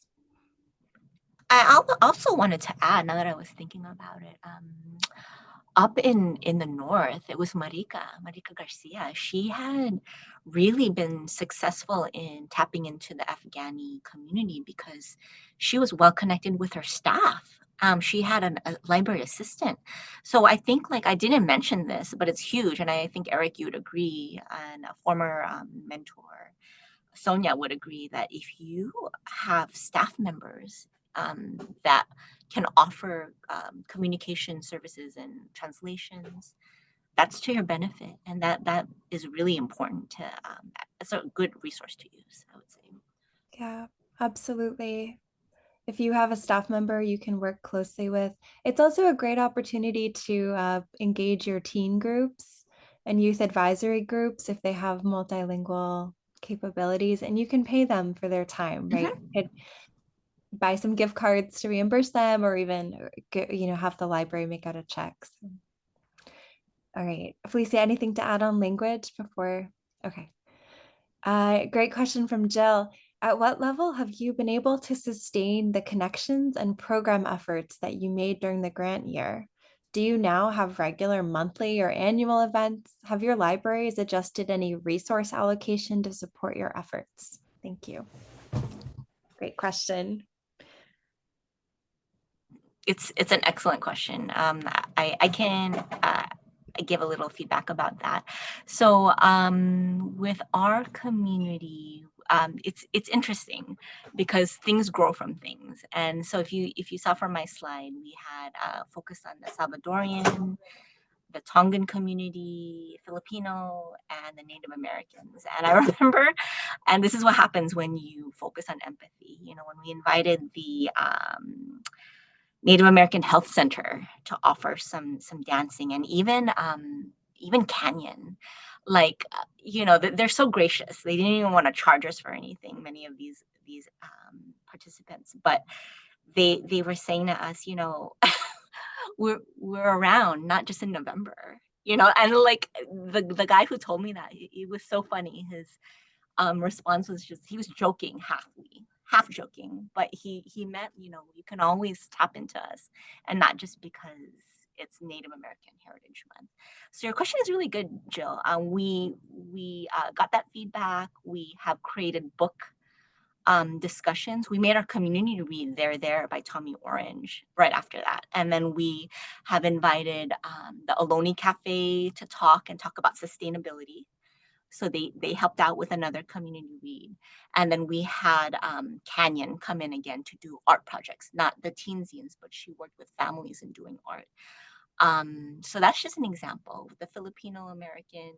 Also wanted to add, now that I was thinking about it, up in the north, it was Marika Garcia. She had really been successful in tapping into the Afghani community because she was well connected with her staff. She had a library assistant. So I think, like, I didn't mention this, but it's huge. And I think, Eric, you would agree, and a former mentor, Sonia, would agree that if you have staff members that can offer communication services and translations, that's to your benefit, and that is really important to. It's a good resource to use, I would say. Yeah, absolutely. If you have a staff member you can work closely with, it's also a great opportunity to engage your teen groups and youth advisory groups if they have multilingual capabilities, and you can pay them for their time, right? Mhm. You could buy some gift cards to reimburse them, or even have the library make out a check. So. All right, Felicia, anything to add on language before? Okay. Great question from Jill. At what level have you been able to sustain the connections and program efforts that you made during the grant year? Do you now have regular monthly or annual events? Have your libraries adjusted any resource allocation to support your efforts? Thank you. Great question. It's an excellent question. I can give a little feedback about that. So with our community, it's interesting because things grow from things. And so if you saw from my slide, we had focused on the Salvadorian, the Tongan community, Filipino, and the Native Americans. And I remember, and this is what happens when you focus on empathy. You know, when we invited the Native American Health Center to offer some dancing, and even Canyon, like they're so gracious. They didn't even want to charge us for anything. Many of these participants, but they were saying to us, we're around, not just in November, and like the guy who told me that, it was so funny. His response was just, he was joking, half joking, but he meant, you can always tap into us, and not just because it's Native American Heritage Month. So your question is really good, Jill. We got that feedback. We have created book discussions. We made our community read There There by Tommy Orange right after that. And then we have invited the Ohlone Cafe to talk about sustainability. So they helped out with another community read. And then we had Canyon come in again to do art projects, not the teensies, but she worked with families in doing art. So that's just an example. With the Filipino American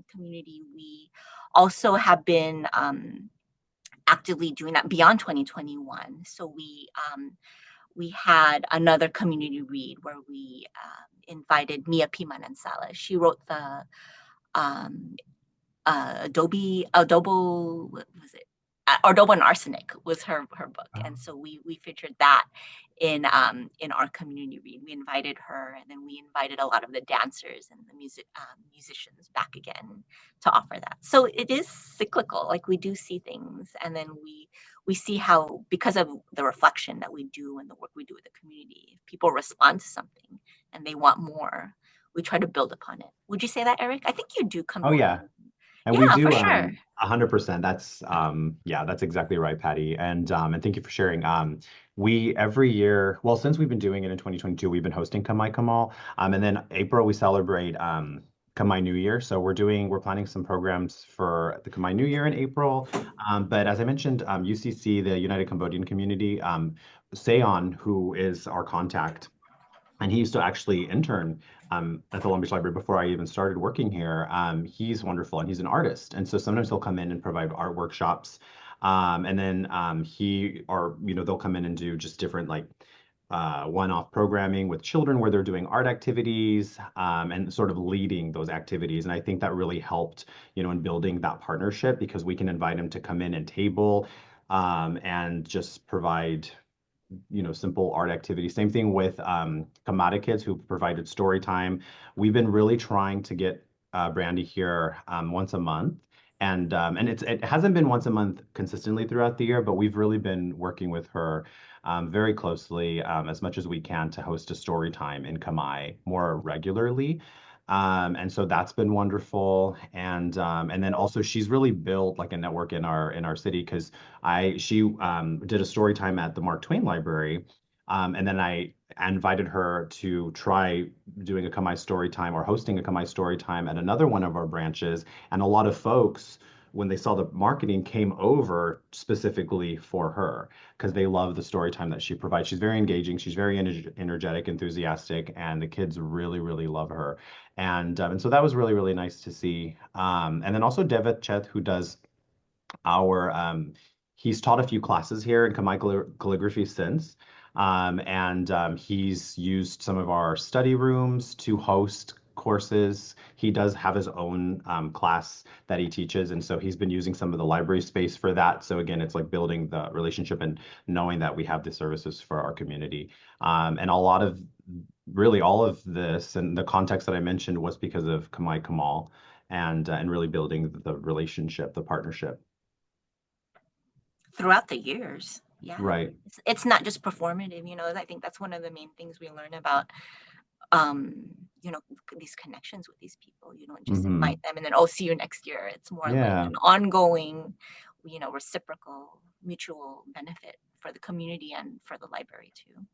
community, we also have been actively doing that beyond 2021. So we had another community read where we invited Mia Pimanansala. She wrote the Adobo, what was it? Adobo and Arsenic was her book, and so we featured that in our community read. We invited her, and then we invited a lot of the dancers and the musicians back again to offer that. So it is cyclical. Like, we do see things, and then we see how, because of the reflection that we do and the work we do with the community, if people respond to something and they want more, we try to build upon it. Would you say that, Eric? I think you do come Oh more. yeah. And we Yeah, for do sure. 100%. That's yeah, that's exactly right, Patty. And thank you for sharing. We every year, well, since we've been doing it in 2022, we've been hosting Kamai Kamal. And then April we celebrate Kamai New Year. So we're planning some programs for the Kamai New Year in April. But as I mentioned, UCC, the United Cambodian Community, Seon, who is our contact, and he used to actually intern at the Long Beach Library before I even started working here. He's wonderful, and he's an artist, and so sometimes he'll come in and provide art workshops, and then they'll come in and do just different, like, one-off programming with children where they're doing art activities, and sort of leading those activities. And I think that really helped, in building that partnership, because we can invite him to come in and table, and just provide simple art activities. Same thing with Kamada Kids, who provided story time. We've been really trying to get Brandy here once a month. And it hasn't been once a month consistently throughout the year, but we've really been working with her very closely as much as we can to host a story time in Kamai more regularly. And so that's been wonderful. And then also she's really built like a network in our city because she did a story time at the Mark Twain Library. And then I invited her to try doing a Kamai story time or hosting a Kamai story time at another one of our branches. And a lot of folks, when they saw the marketing, came over specifically for her because they love the story time that she provides. She's very engaging, she's very energetic, enthusiastic, and the kids really, really love her. And so that was really, really nice to see. And then also Devet Chet, who does our he's taught a few classes here in Khmer calligraphy since. And he's used some of our study rooms to host courses. He does have his own class that he teaches, and so he's been using some of the library space for that. So again, it's like building the relationship and knowing that we have the services for our community. And a lot of really all of this and the context that I mentioned was because of Kamai Kamal and really building the relationship, the partnership. Throughout the years. Yeah. Right. It's not just performative, I think that's one of the main things we learn about, these connections with these people. You don't just invite them and then, oh, see you next year. It's more like Yeah. an ongoing, reciprocal, mutual benefit for the community and for the library too.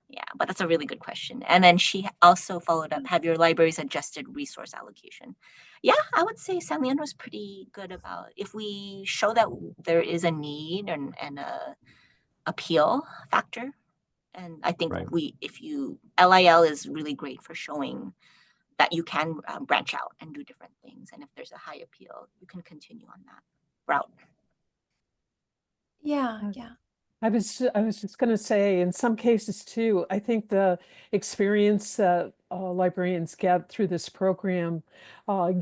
Yeah, but that's a really good question. And then she also followed up, have your libraries adjusted resource allocation? Yeah, I would say San Leandro's pretty good about, if we show that there is a need and a appeal factor. And I think Right. LIL is really great for showing that you can branch out and do different things. And if there's a high appeal, you can continue on that route. Yeah, yeah. I was just going to say, in some cases too, I think the experience that librarians get through this program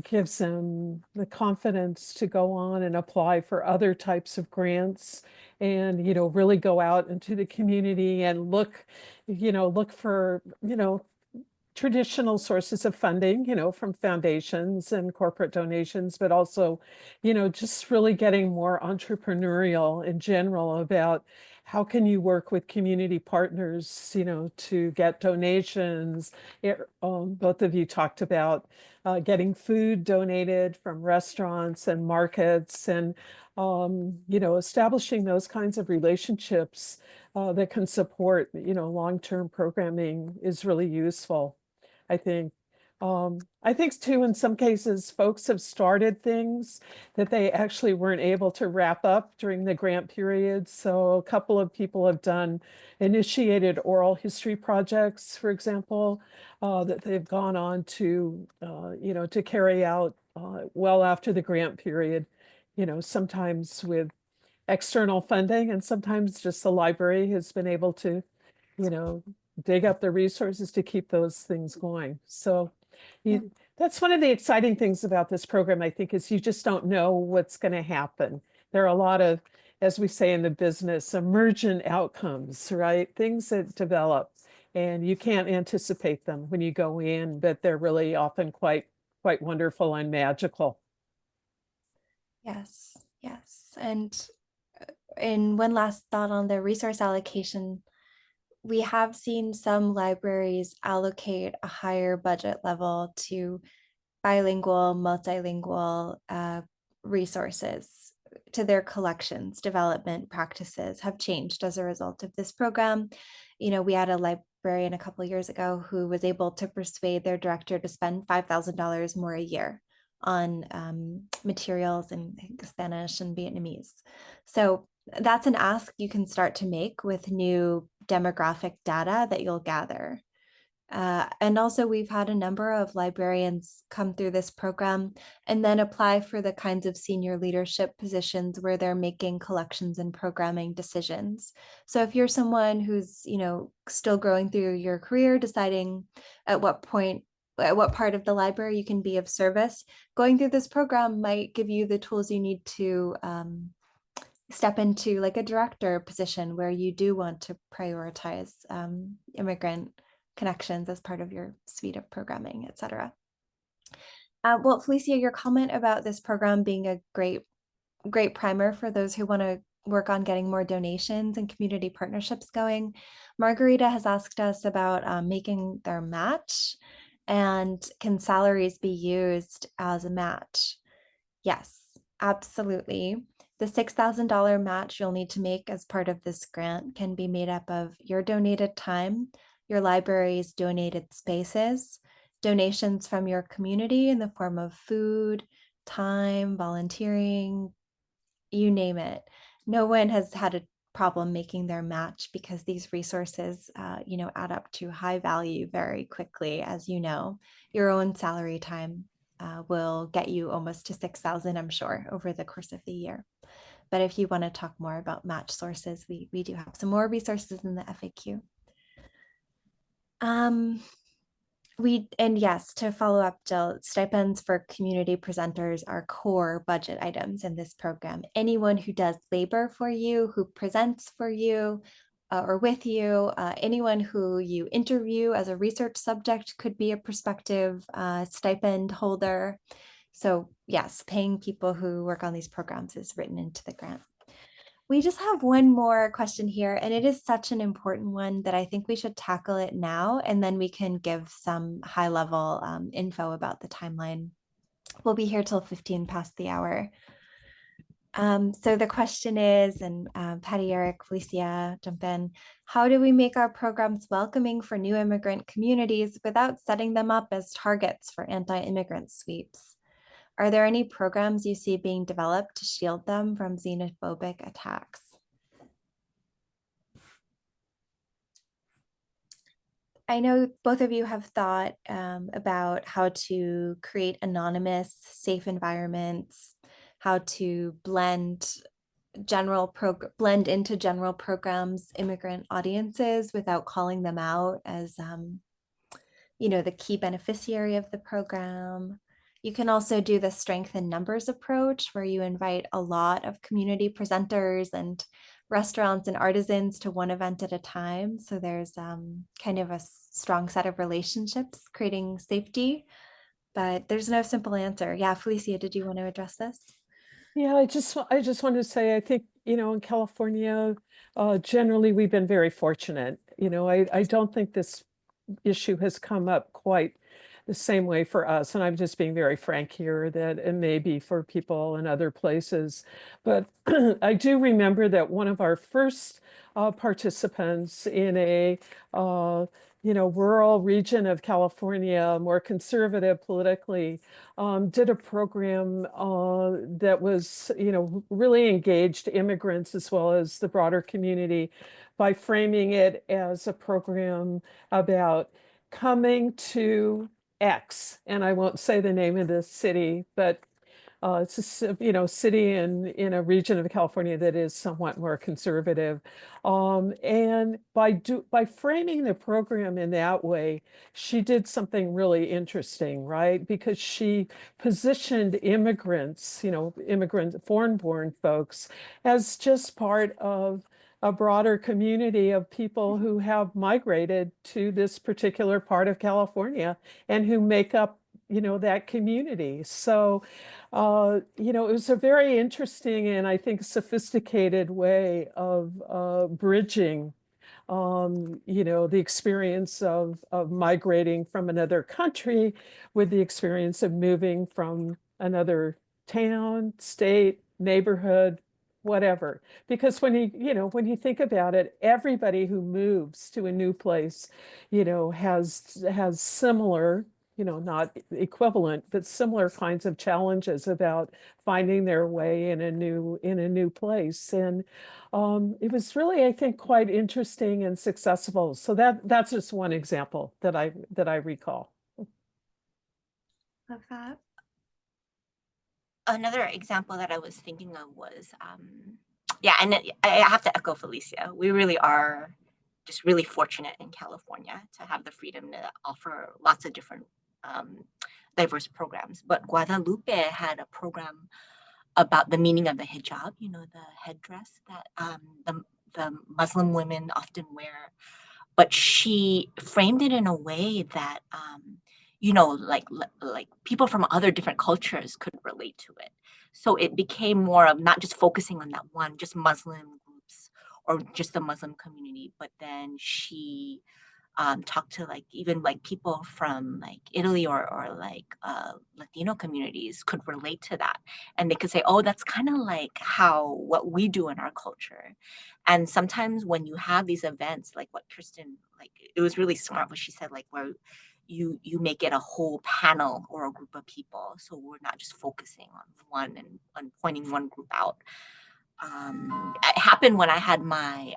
gives them the confidence to go on and apply for other types of grants, and really go out into the community and look for traditional sources of funding, from foundations and corporate donations, but also, just really getting more entrepreneurial in general about how can you work with community partners, to get donations. Both of you talked about getting food donated from restaurants and markets, and establishing those kinds of relationships that can support, long-term programming is really useful. I think. I think too, in some cases, folks have started things that they actually weren't able to wrap up during the grant period. So a couple of people have initiated oral history projects, for example, that they've gone on to, to carry out well after the grant period, sometimes with external funding, and sometimes just the library has been able to, dig up the resources to keep those things going. So that's one of the exciting things about this program, I think, is you just don't know what's going to happen. There are a lot of, as we say in the business, emergent outcomes, right? Things that develop, and you can't anticipate them when you go in, but they're really often quite wonderful and magical. Yes, yes. And one last thought on the resource allocation. We have seen some libraries allocate a higher budget level to bilingual, multilingual resources to their collections. Development practices have changed as a result of this program. We had a librarian a couple of years ago who was able to persuade their director to spend $5,000 more a year on materials in Spanish and Vietnamese. So that's an ask you can start to make with new demographic data that you'll gather. And also, we've had a number of librarians come through this program and then apply for the kinds of senior leadership positions where they're making collections and programming decisions. So if you're someone who's, still growing through your career, deciding at what part of the library you can be of service, going through this program might give you the tools you need to step into like a director position where you do want to prioritize immigrant connections as part of your suite of programming, et cetera. Well, Felicia, your comment about this program being a great primer for those who want to work on getting more donations and community partnerships going. Margarita has asked us about making their match, and can salaries be used as a match? Yes, absolutely. The $6,000 match you'll need to make as part of this grant can be made up of your donated time, your library's donated spaces, donations from your community in the form of food, time, volunteering, you name it. No one has had a problem making their match because these resources, add up to high value very quickly. As you know, your own salary time will get you almost to 6,000, I'm sure, over the course of the year. But if you want to talk more about match sources, we do have some more resources in the FAQ. And yes, to follow up, Jill, stipends for community presenters are core budget items in this program. Anyone who does labor for you, who presents for you or with you, anyone who you interview as a research subject could be a prospective stipend holder. So yes, paying people who work on these programs is written into the grant. We just have one more question here, and it is such an important one that I think we should tackle it now, and then we can give some high-level info about the timeline. We'll be here till 15 past the hour. So the question is, and Patty, Eric, Felicia, jump in, how do we make our programs welcoming for new immigrant communities without setting them up as targets for anti-immigrant sweeps? Are there any programs you see being developed to shield them from xenophobic attacks? I know both of you have thought about how to create anonymous, safe environments, how to blend into general programs, immigrant audiences without calling them out as the key beneficiary of the program. You can also do the strength in numbers approach, where you invite a lot of community presenters and restaurants and artisans to one event at a time. So there's kind of a strong set of relationships, creating safety, but there's no simple answer. Yeah, Felicia, did you want to address this? Yeah, I just wanted to say, I think, in California, generally we've been very fortunate. I don't think this issue has come up quite the same way for us. And I'm just being very frank here that it may be for people in other places. But I do remember that one of our first participants in a rural region of California, more conservative politically, did a program that was, really engaged immigrants as well as the broader community by framing it as a program about coming to X, and I won't say the name of the city, but it's a city in a region of California that is somewhat more conservative. And by framing the program in that way, she did something really interesting, right? Because she positioned immigrants, foreign-born folks, as just part of a broader community of people who have migrated to this particular part of California and who make up, that community. So, it was a very interesting and I think sophisticated way of bridging, the experience of migrating from another country with the experience of moving from another town, state, neighborhood, whatever. Because when you think about it, everybody who moves to a new place, has similar, not equivalent, but similar kinds of challenges about finding their way in a new place. And it was really, I think, quite interesting and successful. So that's just one example that I recall. Love that. Another example that I was thinking of was, and I have to echo Felicia. We really are just really fortunate in California to have the freedom to offer lots of different diverse programs. But Guadalupe had a program about the meaning of the hijab, the headdress that the Muslim women often wear. But she framed it in a way that, like people from other different cultures could relate to it. So it became more of not just focusing on that one, just Muslim groups or just the Muslim community, but then she talk to like even like people from like Italy or like Latino communities could relate to that, and they could say, oh, that's kind of like how what we do in our culture. And sometimes when you have these events like what Kirsten, like it was really smart what she said, like where you make it a whole panel or a group of people, so we're not just focusing on one and pointing one group out. It happened when I had my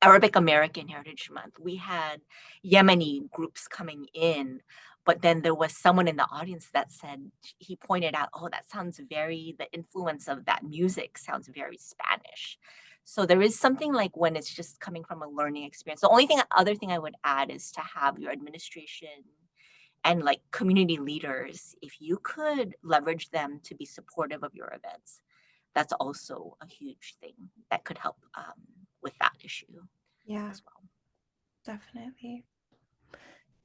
Arabic American Heritage Month. We had Yemeni groups coming in, but then there was someone in the audience that said, he pointed out, oh, that sounds the influence of that music sounds very Spanish. So there is something like when it's just coming from a learning experience. The other thing I would add is to have your administration and like community leaders, if you could leverage them to be supportive of your events, that's also a huge thing that could help with that issue Yeah, as well. definitely.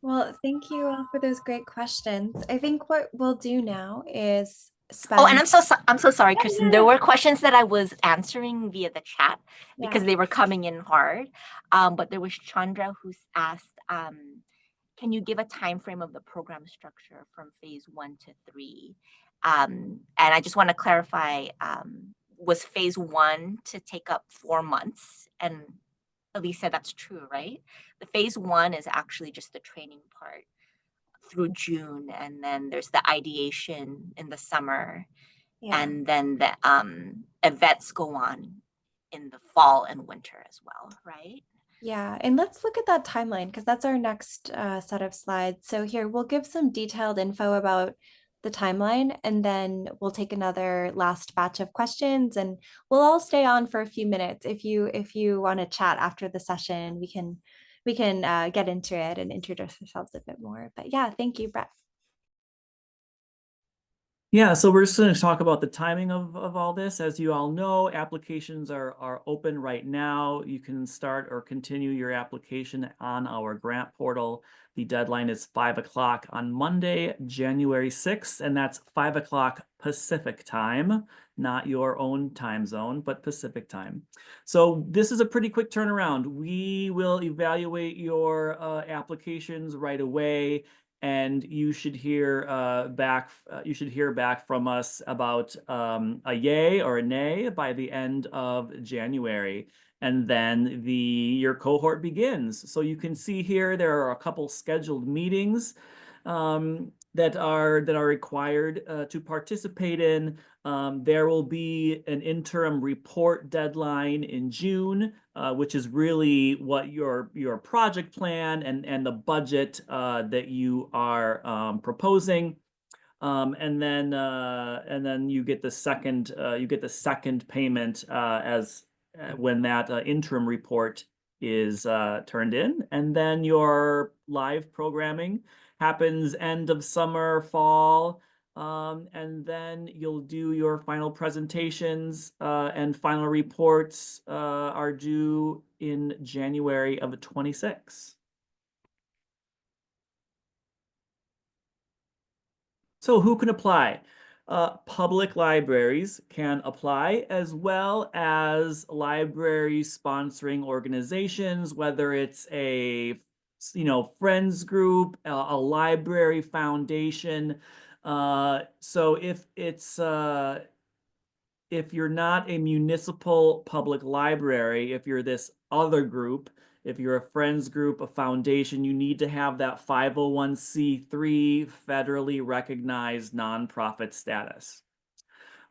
Well, thank you all for those great questions. I think what we'll do now is Oh, and spend. I'm so sorry, Yeah, Kristen. yeah, There yeah. were questions that I was answering via the chat because Yeah. they were coming in hard. But there was Chandra who's asked, can you give a time frame of the program structure from phase 1 to 3? And I just want to clarify, was phase 1 to take up 4 months? And Elisa, that's true, right? The phase 1 is actually just the training part through June, and then there's the ideation in the summer, Yeah. and then the events go on in the fall and winter as well, right? Yeah, and let's look at that timeline because that's our next set of slides. So here we'll give some detailed info about the timeline, and then we'll take another last batch of questions, and we'll all stay on for a few minutes. If you want to chat after the session, we can get into it and introduce ourselves a bit more. But yeah, thank you, Brett. Yeah, so we're just going to talk about the timing of all this. As you all know, applications are open right now. You can start or continue your application on our grant portal. The deadline is 5 o'clock on Monday, January 6th, and that's 5 o'clock Pacific time, not your own time zone, but Pacific time. So this is a pretty quick turnaround. We will evaluate your applications right away, and you should hear back from us about a yay or a nay by the end of January. And then your cohort begins. So you can see here there are a couple scheduled meetings that are required to participate in. There will be an interim report deadline in June, which is really what your project plan and the budget that you are proposing. And then you get the second payment as when that interim report is turned in, and then your live programming happens end of summer, fall, and then you'll do your final presentations, and final reports are due in January of 26. So who can apply? Public libraries can apply, as well as library sponsoring organizations, whether it's a friends group, a library foundation. So if you're not a municipal public library, if you're this other group, if you're a friends group, a foundation, you need to have that 501c3 federally recognized nonprofit status.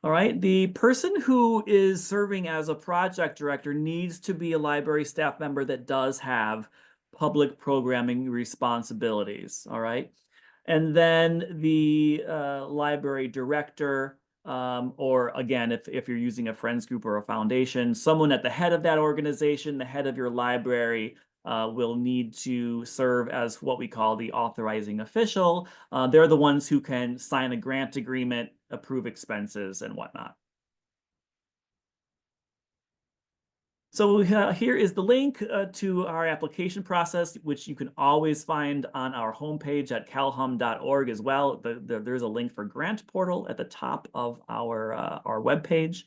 All right, the person who is serving as a project director needs to be a library staff member that does have public programming responsibilities. All right, and then the library director, or again, if you're using a friends group or a foundation, someone at the head of that organization, the head of your library, will need to serve as what we call the authorizing official. They're the ones who can sign a grant agreement, approve expenses, and whatnot. So here is the link to our application process, which you can always find on our homepage at calhum.org as well. There's a link for Grant Portal at the top of our webpage.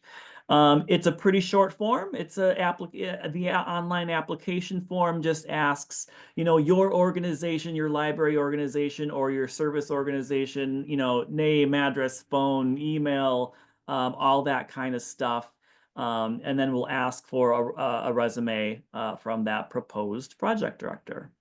It's a pretty short form. It's the online application form just asks, your organization, your library organization, or your service organization, name, address, phone, email, all that kind of stuff. And then we'll ask for a resume from that proposed project director.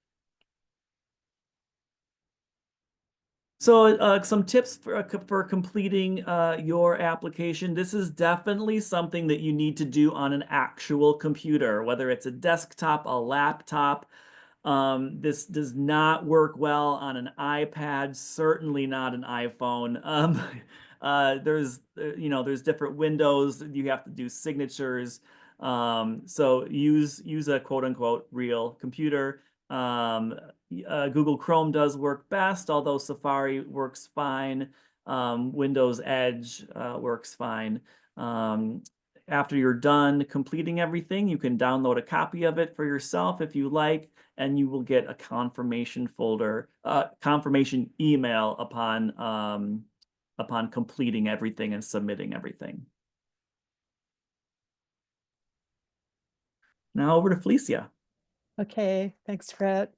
So some tips for completing your application. This is definitely something that you need to do on an actual computer, whether it's a desktop, a laptop. This does not work well on an iPad, certainly not an iPhone. There's different windows. You have to do signatures. So use a quote unquote real computer. Google Chrome does work best, although Safari works fine. Windows Edge works fine. After you're done completing everything, you can download a copy of it for yourself if you like, and you will get a confirmation email upon completing everything and submitting everything. Now over to Felicia. Okay, thanks, Brett.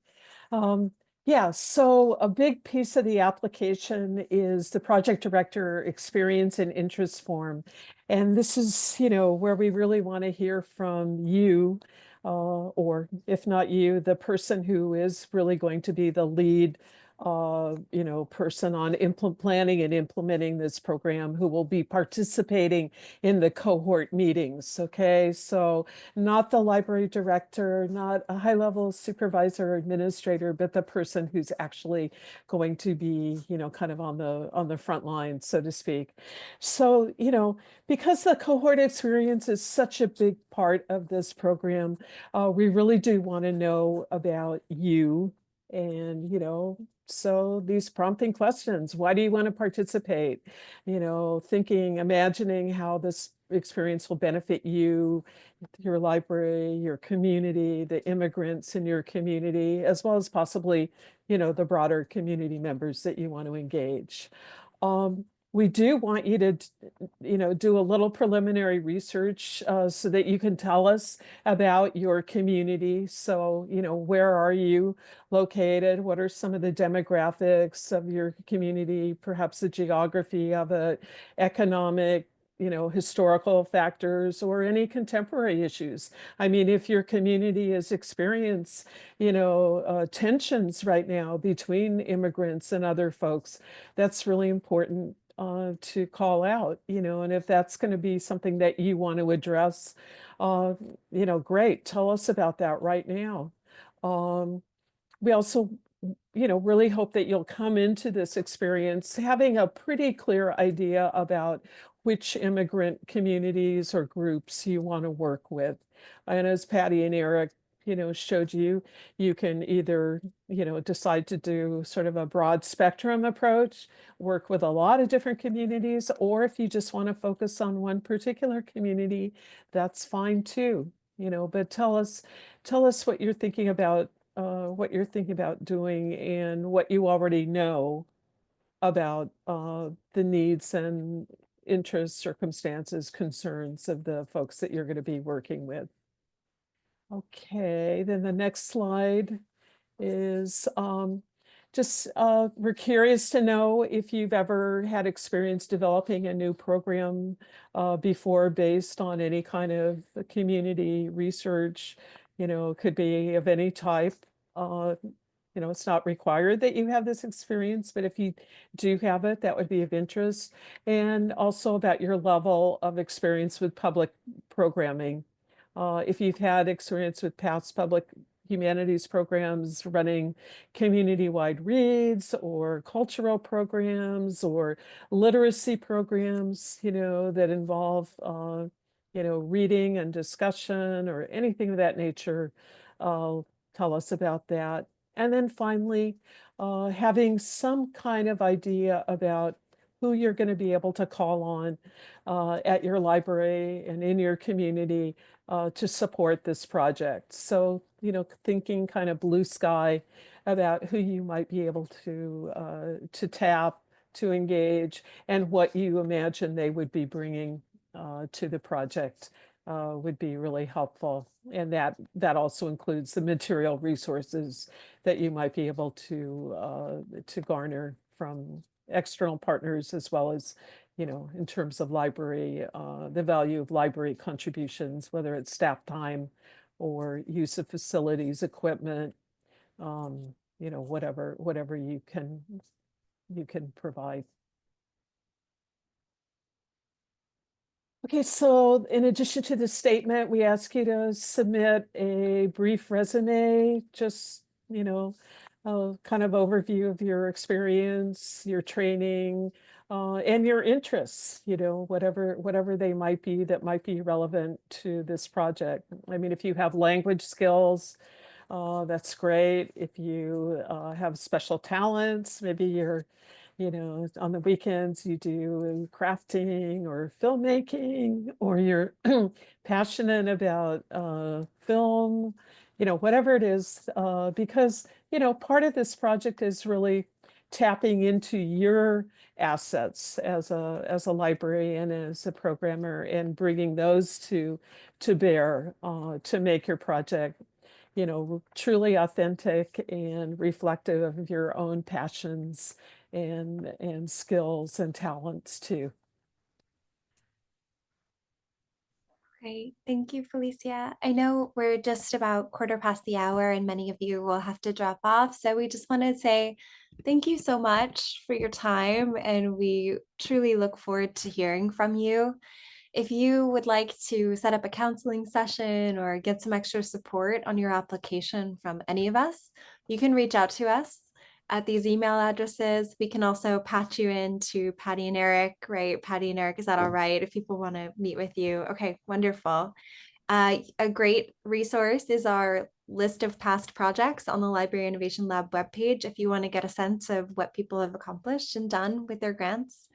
Yeah, so a big piece of the application is the project director experience and interest form. And this is, where we really want to hear from you, or if not you, the person who is really going to be the lead person on planning and implementing this program, who will be participating in the cohort meetings. Okay, so not the library director, not a high-level supervisor or administrator, but the person who's actually going to be, kind of on the front line, so to speak. So, because the cohort experience is such a big part of this program, we really do want to know about you. And, so these prompting questions: why do you want to participate? Imagining how this experience will benefit you, your library, your community, the immigrants in your community, as well as possibly, the broader community members that you want to engage. We do want you to, do a little preliminary research so that you can tell us about your community. So, where are you located? What are some of the demographics of your community? Perhaps the geography of it, economic, historical factors, or any contemporary issues. I mean, if your community is experiencing, tensions right now between immigrants and other folks, that's really important to call out, and if that's going to be something that you want to address, great, tell us about that right now. We also, really hope that you'll come into this experience having a pretty clear idea about which immigrant communities or groups you want to work with. And as Patty and Eric, showed you, you can either, decide to do sort of a broad spectrum approach, work with a lot of different communities, or if you just want to focus on one particular community, that's fine too. But tell us what you're thinking about doing, and what you already know about the needs and interests, circumstances, concerns of the folks that you're going to be working with. Okay, then the next slide is we're curious to know if you've ever had experience developing a new program before, based on any kind of community research. Could be of any type. It's not required that you have this experience, but if you do have it, that would be of interest. And also about your level of experience with public programming. If you've had experience with past public humanities programs, running community-wide reads or cultural programs or literacy programs, that involve, reading and discussion or anything of that nature, tell us about that. And then finally, having some kind of idea about who you're going to be able to call on at your library and in your community to support this project. So, you know, thinking kind of blue sky about who you might be able to tap, to engage, and what you imagine they would be bringing to the project would be really helpful. And that also includes the material resources that you might be able to garner from external partners, as well as, you know, in terms of library, the value of library contributions, whether it's staff time or use of facilities, equipment, you know, whatever you can provide. Okay, so in addition to the statement, we ask you to submit a brief resume, just, you know, a kind of overview of your experience, your training, and your interests, you know, whatever they might be that might be relevant to this project. I mean, if you have language skills, that's great. If you have special talents, maybe you're, you know, on the weekends you do crafting or filmmaking, or you're passionate about film, you know, whatever it is, because, you know, part of this project is really tapping into your assets as a librarian, as a programmer, and bringing those to bear to make your project, you know, truly authentic and reflective of your own passions and skills and talents too. Great. Thank you, Felicia. I know we're just about quarter past the hour and many of you will have to drop off. So we just want to say thank you so much for your time, and we truly look forward to hearing from you. If you would like to set up a counseling session or get some extra support on your application from any of us, you can reach out to us at these email addresses. We can also patch you into Patty and Eric, right? Patty and Eric, is that all right if people want to meet with you? Okay, wonderful. A great resource is our list of past projects on the Library Innovation Lab webpage if you want to get a sense of what people have accomplished and done with their grants.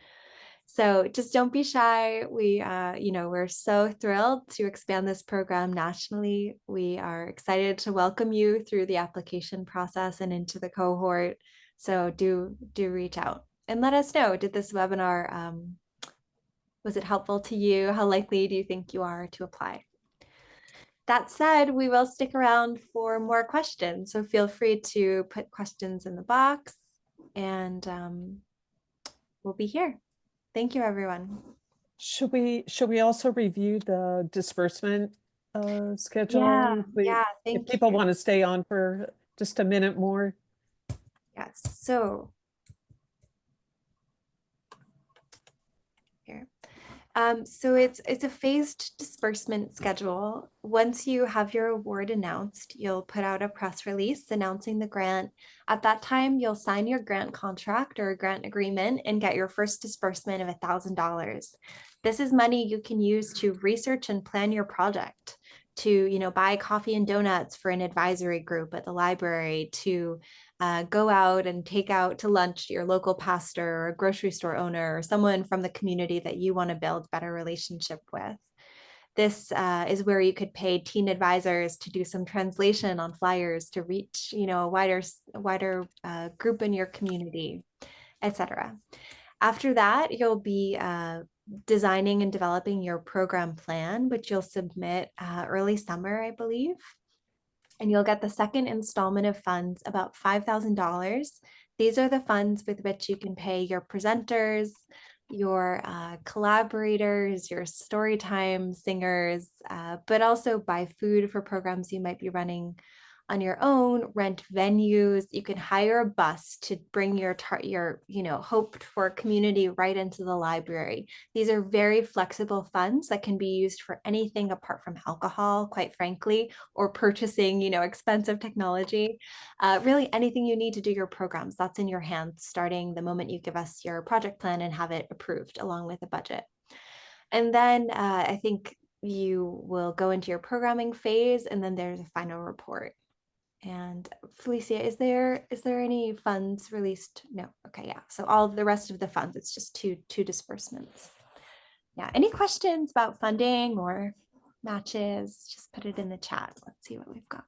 So just don't be shy. You know, we're so thrilled to expand this program nationally. We are excited to welcome you through the application process and into the cohort. So do reach out and let us know. Did this webinar, was it helpful to you? How likely do you think you are to apply? That said, we will stick around for more questions. So feel free to put questions in the box, and we'll be here. Thank you, everyone. Should we also review the disbursement schedule? Yeah, If thank people you. want to stay on for just a minute more. Yes, so here. So it's a phased disbursement schedule. Once you have your award announced, you'll put out a press release announcing the grant. At that time, you'll sign your grant contract or a grant agreement and get your first disbursement of $1,000. This is money you can use to research and plan your project, to, you know, buy coffee and donuts for an advisory group at the library, to go out and take out to lunch your local pastor or a grocery store owner or someone from the community that you want to build better relationship with. This is where you could pay teen advisors to do some translation on flyers to reach, you know, a wider group in your community, etc. After that, you'll be designing and developing your program plan, which you'll submit early summer, I believe. And you'll get the second installment of funds, about $5,000. These are the funds with which you can pay your presenters, your collaborators, your storytime singers, but also buy food for programs you might be running on your own, rent venues. You can hire a bus to bring your you know, hoped for community right into the library. These are very flexible funds that can be used for anything apart from alcohol, quite frankly, or purchasing, you know, expensive technology. Really anything you need to do your programs, that's in your hands starting the moment you give us your project plan and have it approved along with a budget. And then I think you will go into your programming phase, and then there's a final report. And Felicia, is there any funds released? No. Okay, yeah. So all of the rest of the funds, it's just two disbursements. Yeah. Any questions about funding or matches? Just put it in the chat. Let's see what we've got.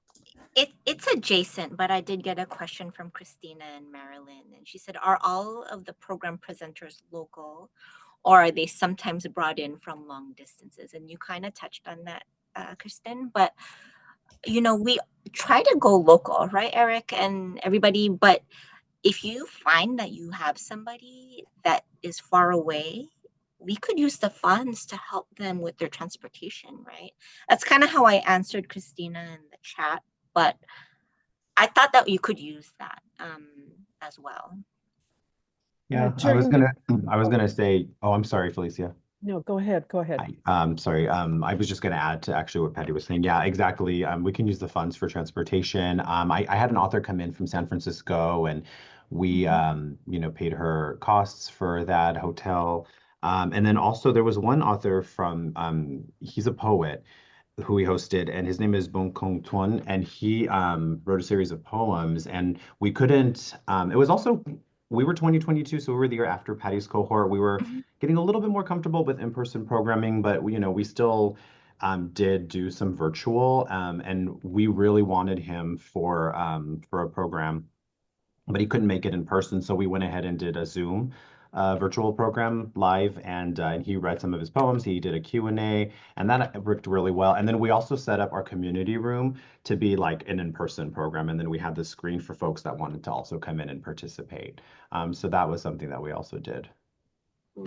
It's adjacent, but I did get a question from Christina and Marilyn, and she said, "Are all of the program presenters local, or are they sometimes brought in from long distances?" And you kind of touched on that, Kristen, but we try to go local, right, Eric and everybody? But if you find that you have somebody that is far away, we could use the funds to help them with their transportation, right? That's kind of how I answered Christina in the chat, but I thought that you could use that as well. Yeah, During the, I was gonna say, oh, I'm sorry, Felicia. no, go ahead. Sorry. I was just going to add to actually what Patty was saying. Yeah, exactly. We can use the funds for transportation. I had an author come in from San Francisco, and we, paid her costs for that hotel. And then also there was one author from, he's a poet who we hosted, and his name is Bong Kong Tuan, and he wrote a series of poems, and we couldn't. It was also we were 2022, so we were the year after Patty's cohort. We were getting a little bit more comfortable with in-person programming, but we still did do some virtual, and we really wanted him for a program, but he couldn't make it in person, so we went ahead and did a Zoom virtual program live, and he read some of his poems. He did a Q&A, and that worked really well. And then we also set up our community room to be like an in-person program, and then we had the screen for folks that wanted to also come in and participate. So that was something that we also did.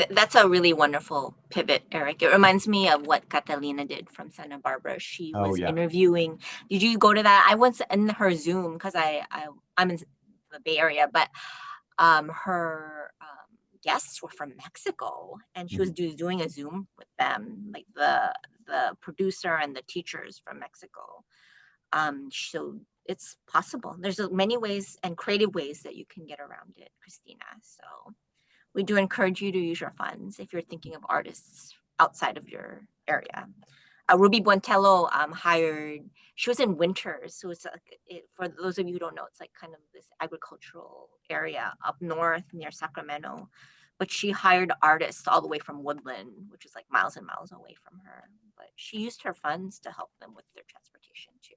That's a really wonderful pivot, Eric. It reminds me of what Catalina did from Santa Barbara. She Oh was yeah. interviewing. Did you go to that? I was in her Zoom because I'm in the Bay Area, but her guests were from Mexico, and she was doing a Zoom with them, like the producer and the teachers from Mexico. So it's possible. There's many ways and creative ways that you can get around it, Christina. So we do encourage you to use your funds if you're thinking of artists outside of your area. Ruby Buentello hired, she was in Winters. So it's for those of you who don't know, it's like kind of this agricultural area up north near Sacramento. But she hired artists all the way from Woodland, which is like miles and miles away from her. But she used her funds to help them with their transportation too.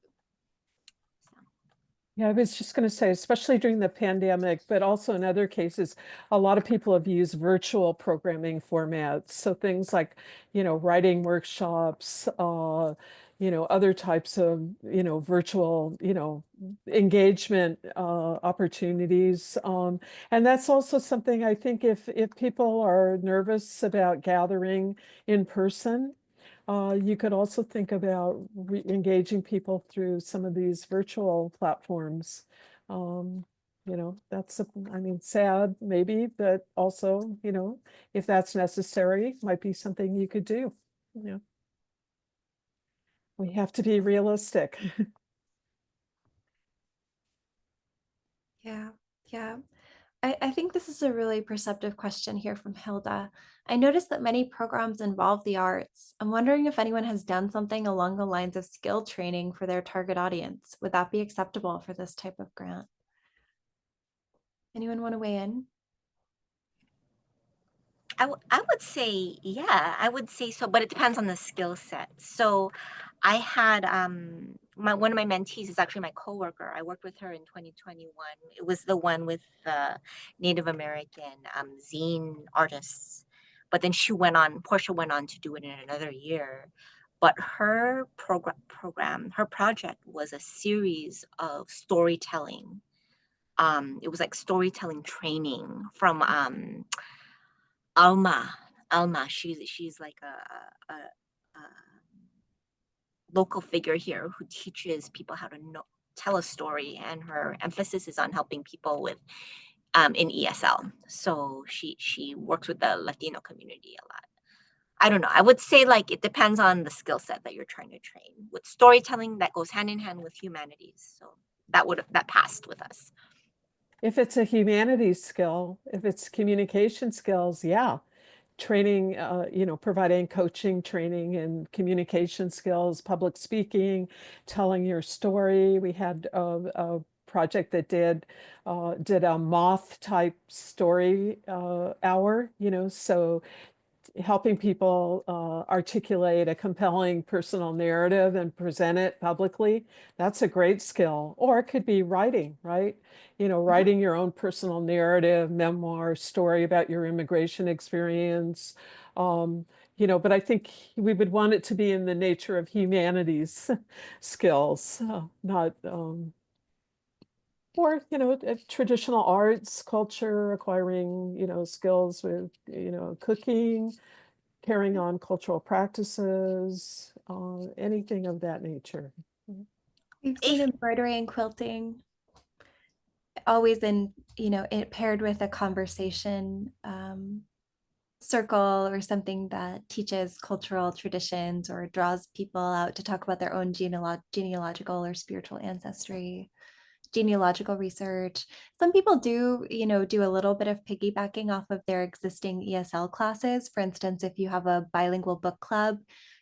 Yeah, I was just going to say, especially during the pandemic, but also in other cases, a lot of people have used virtual programming formats. So things like, writing workshops, other types of, virtual, engagement opportunities. And that's also something I think if people are nervous about gathering in person, you could also think about engaging people through some of these virtual platforms. That's, sad maybe, but also, if that's necessary, might be something you could do. We have to be realistic. Yeah, yeah. I think this is a really perceptive question here from Hilda. I noticed that many programs involve the arts. I'm wondering if anyone has done something along the lines of skill training for their target audience. Would that be acceptable for this type of grant? Anyone want to weigh in? I would say, yeah, I would say so, but it depends on the skill set. So I had one of my mentees is actually my coworker. I worked with her in 2021. It was the one with the Native American zine artists. But then Portia went on to do it in another year. But her her project was a series of storytelling. It was like storytelling training from Alma, she's like a local figure here who teaches people how to tell a story, and her emphasis is on helping people with in ESL. So she works with the Latino community a lot. I don't know. I would say like it depends on the skill set that you're trying to train. With storytelling, that goes hand in hand with humanities. So that passed with us. If it's a humanities skill, if it's communication skills, yeah, training, providing coaching, training and communication skills, public speaking, telling your story. We had a project that did a moth type story hour, so helping people articulate a compelling personal narrative and present it publicly. That's a great skill. Or it could be writing, right? Writing your own personal narrative, memoir, story about your immigration experience. But I think we would want it to be in the nature of humanities skills, not or traditional arts, culture, acquiring skills with cooking, carrying on cultural practices, anything of that nature. We've seen embroidery and quilting always in, it paired with a conversation circle or something that teaches cultural traditions or draws people out to talk about their own genealogical or spiritual ancestry, genealogical research. Some people do a little bit of piggybacking off of their existing ESL classes. For instance, if you have a bilingual book club,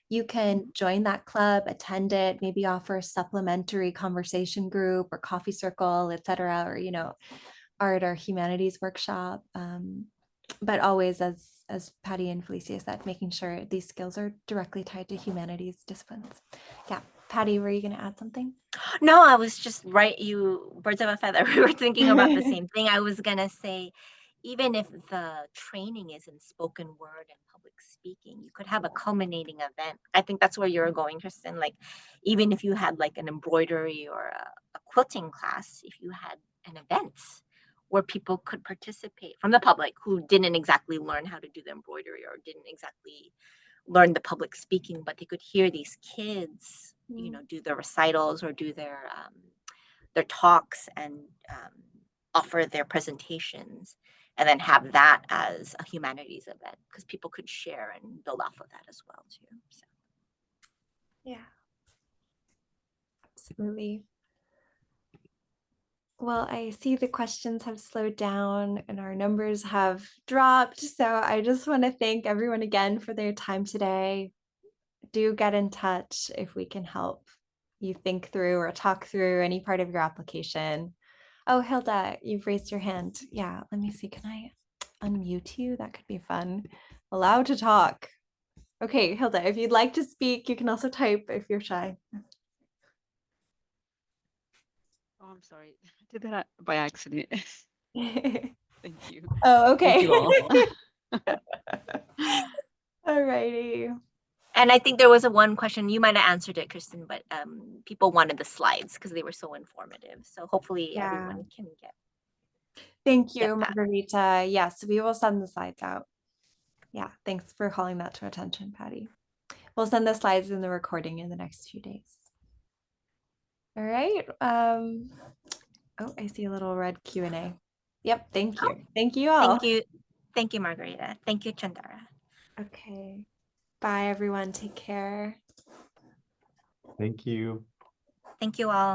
you can join that club, attend it, maybe offer a supplementary conversation group or coffee circle, etc., or art or humanities workshop. But always, as Patty and Felicia said, making sure these skills are directly tied to humanities disciplines. Yeah, Patty, were you going to add something? No, I was just right. You birds of a feather. We were thinking about the same thing. I was gonna say, even if the training is in spoken word and public speaking, you could have a culminating event. I think that's where you're going, Kristen. Like, even if you had like an embroidery or a quilting class, if you had an event where people could participate from the public who didn't exactly learn how to do the embroidery or didn't exactly learn the public speaking, but they could hear these kids, do their recitals or do their talks and offer their presentations, and then have that as a humanities event because people could share and build off of that as well too. So. Yeah, absolutely. Well, I see the questions have slowed down and our numbers have dropped. So I just want to thank everyone again for their time today. Do get in touch if we can help you think through or talk through any part of your application. Oh, Hilda, you've raised your hand. Yeah, let me see. Can I unmute you? That could be fun. Allowed to talk. Okay, Hilda, if you'd like to speak, you can also type if you're shy. Oh, I'm sorry. I did that by accident. Thank you. Oh, okay. Thank you all. All righty. And I think there was one question, you might have answered it, Kristen, but people wanted the slides because they were so informative. So hopefully everyone can get. Thank you, Margarita. Yes, we will send the slides out. Yeah, thanks for calling that to attention, Patty. We'll send the slides in the recording in the next few days. All right. Oh, I see a little red Q&A. Yep, thank you. Thank you all. Thank you. Thank you, Margarita. Thank you, Chandara. Okay. Bye, everyone. Take care. Thank you. Thank you all.